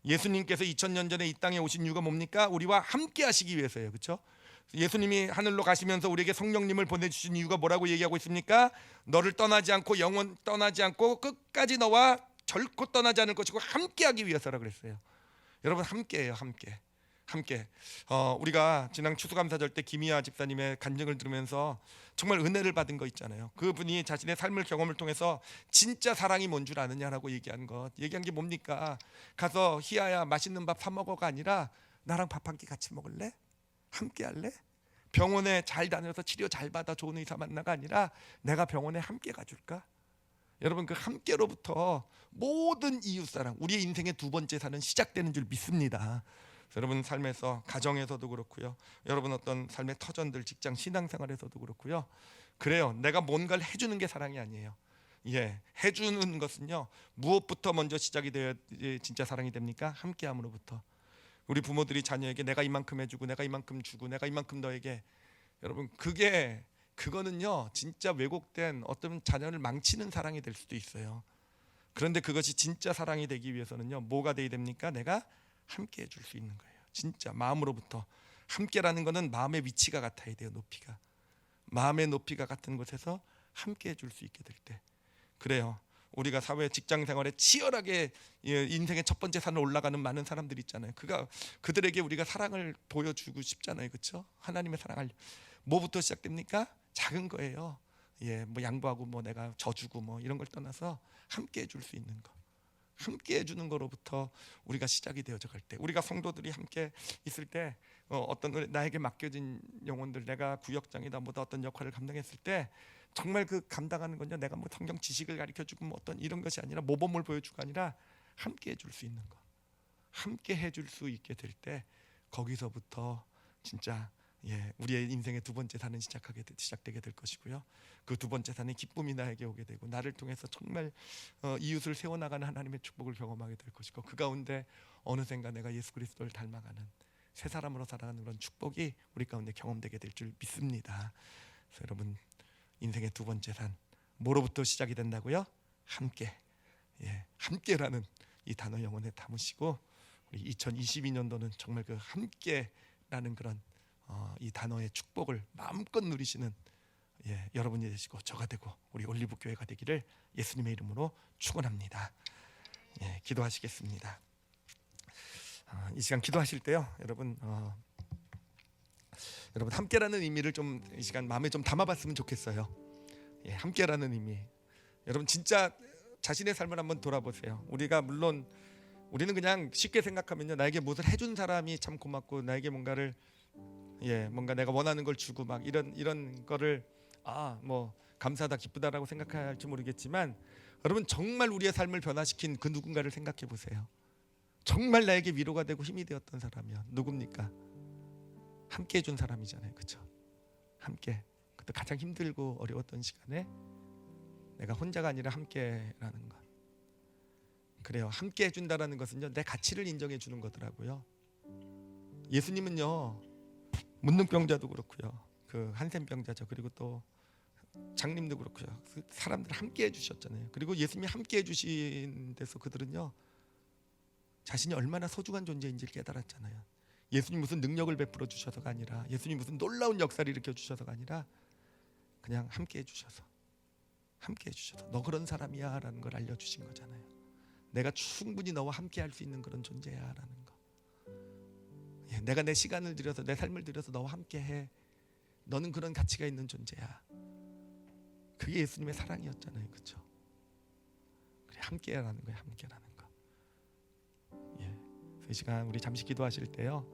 예수님께서 2000년 전에 이 땅에 오신 이유가 뭡니까? 우리와 함께 하시기 위해서예요. 그렇죠? 예수님이 하늘로 가시면서 우리에게 성령님을 보내주신 이유가 뭐라고 얘기하고 있습니까? 너를 떠나지 않고 영원 떠나지 않고 끝까지 너와 결코 떠나지 않을 것이고 함께하기 위해서라 그랬어요. 여러분 함께해요. 함께. 우리가 지난 추수감사절 때 김희아 집사님의 간증을 들으면서 정말 은혜를 받은 거 있잖아요. 그분이 자신의 삶을 경험을 통해서 진짜 사랑이 뭔 줄 아느냐라고 얘기한 게 뭡니까? 가서 희아야 맛있는 밥 사 먹어가 아니라 나랑 밥 한 끼 같이 먹을래? 함께 할래? 병원에 잘 다녀서 치료 잘 받아 좋은 의사 만나가 아니라 내가 병원에 함께 가줄까? 여러분 그 함께로부터 모든 이웃사랑, 우리의 인생의 두 번째 산은 시작되는 줄 믿습니다. 여러분 삶에서, 가정에서도 그렇고요, 여러분 어떤 삶의 터전들, 직장, 신앙생활에서도 그렇고요. 그래요, 내가 뭔가를 해주는 게 사랑이 아니에요. 해주는 것은요, 무엇부터 먼저 시작이 되어야 진짜 사랑이 됩니까? 함께함으로부터. 우리 부모들이 자녀에게 내가 이만큼 해주고 내가 이만큼 주고 내가 이만큼 너에게, 여러분 그거는요 진짜 왜곡된 어떤 자녀를 망치는 사랑이 될 수도 있어요. 그런데 그것이 진짜 사랑이 되기 위해서는요, 뭐가 돼야 됩니까? 내가 함께 해줄 수 있는 거예요. 진짜 마음으로부터. 함께라는 것은 마음의 위치가 같아야 돼요. 높이가, 마음의 높이가 같은 곳에서 함께 해줄 수 있게 될 때, 그래요, 우리가 사회 직장 생활에 치열하게 인생의 첫 번째 산을 올라가는 많은 사람들이 있잖아요. 그들에게 우리가 사랑을 보여주고 싶잖아요. 그렇죠? 하나님의 사랑을 뭐부터 시작됩니까? 작은 거예요. 뭐 양보하고 뭐 내가 져주고 뭐 이런 걸 떠나서 함께 해줄 수 있는 거, 함께 해주는 거로부터 우리가 시작이 되어져 갈 때, 우리가 성도들이 함께 있을 때 어떤 나에게 맡겨진 영혼들, 내가 구역장이다 뭐다 어떤 역할을 감당했을 때 정말 그 감당하는 건요, 내가 뭐 성경 지식을 가르쳐주고 뭐 어떤 이런 것이 아니라 모범을 보여주고 아니라 함께 해줄 수 있는 거, 함께 해줄 수 있게 될 때 거기서부터 진짜 우리의 인생의 두 번째 산은 시작되게 될 것이고요. 그 두 번째 산의 기쁨이 나에게 오게 되고 나를 통해서 정말 이웃을 세워나가는 하나님의 축복을 경험하게 될 것이고, 그 가운데 어느샌가 내가 예수 그리스도를 닮아가는 새 사람으로 살아가는 그런 축복이 우리 가운데 경험되게 될 줄 믿습니다. 그래서 여러분 인생의 두 번째 산 뭐로부터 시작이 된다고요? 함께. 함께라는 이 단어 영혼에 담으시고 우리 2022년도는 정말 그 함께라는 그런 이 단어의 축복을 마음껏 누리시는 여러분이 되시고 저가 되고 우리 올리브 교회가 되기를 예수님의 이름으로 축원합니다. 기도하시겠습니다. 이 시간 기도하실 때요, 여러분 함께라는 의미를 좀 이 시간 마음에 좀 담아봤으면 좋겠어요. 함께라는 의미, 여러분 진짜 자신의 삶을 한번 돌아보세요. 우리는 그냥 쉽게 생각하면요, 나에게 무엇을 해준 사람이 참 고맙고 나에게 뭔가 내가 원하는 걸 주고 막 이런 거를 뭐 감사하다 기쁘다라고 생각해야 할지 모르겠지만, 여러분 정말 우리의 삶을 변화시킨 그 누군가를 생각해 보세요. 정말 나에게 위로가 되고 힘이 되었던 사람이요, 누굽니까? 함께 해준 사람이잖아요. 그렇죠? 함께, 그것도 가장 힘들고 어려웠던 시간에 내가 혼자가 아니라 함께라는 것. 그래요, 함께 해준다라는 것은요, 내 가치를 인정해 주는 거더라고요. 예수님은요, 문둥병자도 그렇고요, 그 한센병자죠, 그리고 또 장님도 그렇고요. 그 사람들 함께 해주셨잖아요. 그리고 예수님이 함께 해주신 데서 그들은요 자신이 얼마나 소중한 존재인지를 깨달았잖아요. 예수님 무슨 능력을 베풀어 주셔서가 아니라, 예수님 무슨 놀라운 역사를 일으켜 주셔서가 아니라 그냥 함께 해주셔서 너 그런 사람이야 라는 걸 알려주신 거잖아요. 내가 충분히 너와 함께 할 수 있는 그런 존재야 라는 거. 내가 내 시간을 들여서, 내 삶을 들여서 너와 함께 해. 너는 그런 가치가 있는 존재야. 그게 예수님의 사랑이었잖아요. 그렇죠? 그래, 함께라는 거예요. 함께라는 거. 이 시간 우리 잠시 기도하실 때요,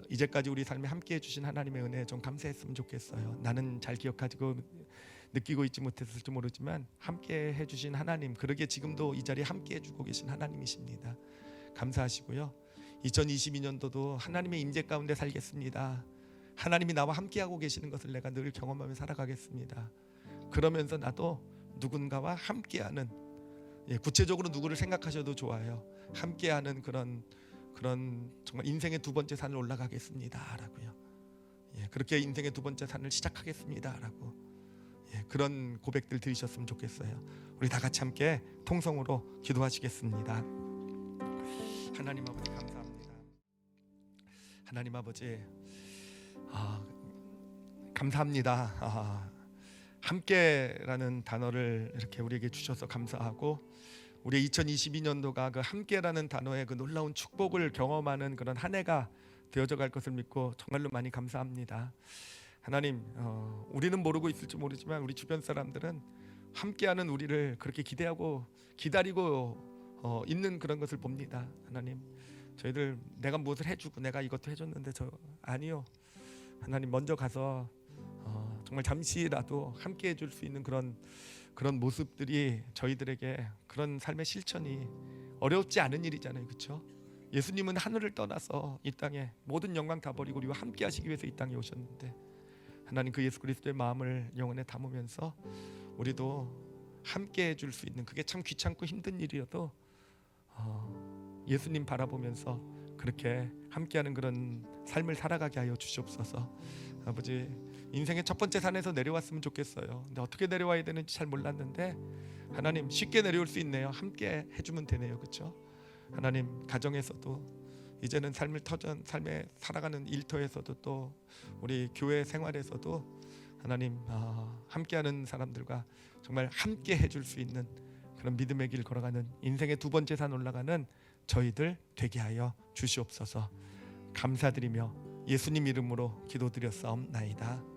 이제까지 우리 삶에 함께해 주신 하나님의 은혜에 좀 감사했으면 좋겠어요. 나는 잘 기억하고 느끼고 있지 못했을지 모르지만 함께해 주신 하나님, 그러게 지금도 이 자리에 함께해 주고 계신 하나님이십니다. 감사하시고요. 2022년도도 하나님의 임재 가운데 살겠습니다. 하나님이 나와 함께하고 계시는 것을 내가 늘 경험하며 살아가겠습니다. 그러면서 나도 누군가와 함께하는, 구체적으로 누구를 생각하셔도 좋아요. 함께하는 그런 정말 인생의 두 번째 산을 올라가겠습니다라고요. 그렇게 인생의 두 번째 산을 시작하겠습니다라고, 그런 고백들 들으셨으면 좋겠어요. 우리 다 같이 함께 통성으로 기도하시겠습니다. 하나님 아버지 감사합니다. 하나님 아버지 감사합니다. 함께라는 단어를 이렇게 우리에게 주셔서 감사하고, 우리 2022년도가 그 함께라는 단어의 그 놀라운 축복을 경험하는 그런 한 해가 되어져 갈 것을 믿고 정말로 많이 감사합니다. 하나님, 우리는 모르고 있을지 모르지만 우리 주변 사람들은 함께하는 우리를 그렇게 기대하고 기다리고 있는 그런 것을 봅니다. 하나님, 저희들 내가 무엇을 해주고 내가 이것도 해줬는데 아니요. 하나님, 먼저 가서 정말 잠시라도 함께 해줄 수 있는 그런 모습들이 저희들에게, 그런 삶의 실천이 어렵지 않은 일이잖아요. 그렇죠? 예수님은 하늘을 떠나서 이 땅에 모든 영광 다 버리고 우리와 함께 하시기 위해서 이 땅에 오셨는데, 하나님 그 예수 그리스도의 마음을 영혼에 담으면서 우리도 함께 해줄 수 있는, 그게 참 귀찮고 힘든 일이어도 예수님 바라보면서 그렇게 함께하는 그런 삶을 살아가게 하여 주시옵소서. 아버지, 인생의 첫 번째 산에서 내려왔으면 좋겠어요. 근데 어떻게 내려와야 되는지 잘 몰랐는데 하나님 쉽게 내려올 수 있네요. 함께 해주면 되네요. 그렇죠? 하나님, 가정에서도 이제는 삶에 살아가는 일터에서도, 또 우리 교회 생활에서도 하나님 함께하는 사람들과 정말 함께 해줄 수 있는 그런 믿음의 길 걸어가는, 인생의 두 번째 산 올라가는 저희들 되게 하여 주시옵소서. 감사드리며 예수님 이름으로 기도드렸사옵나이다.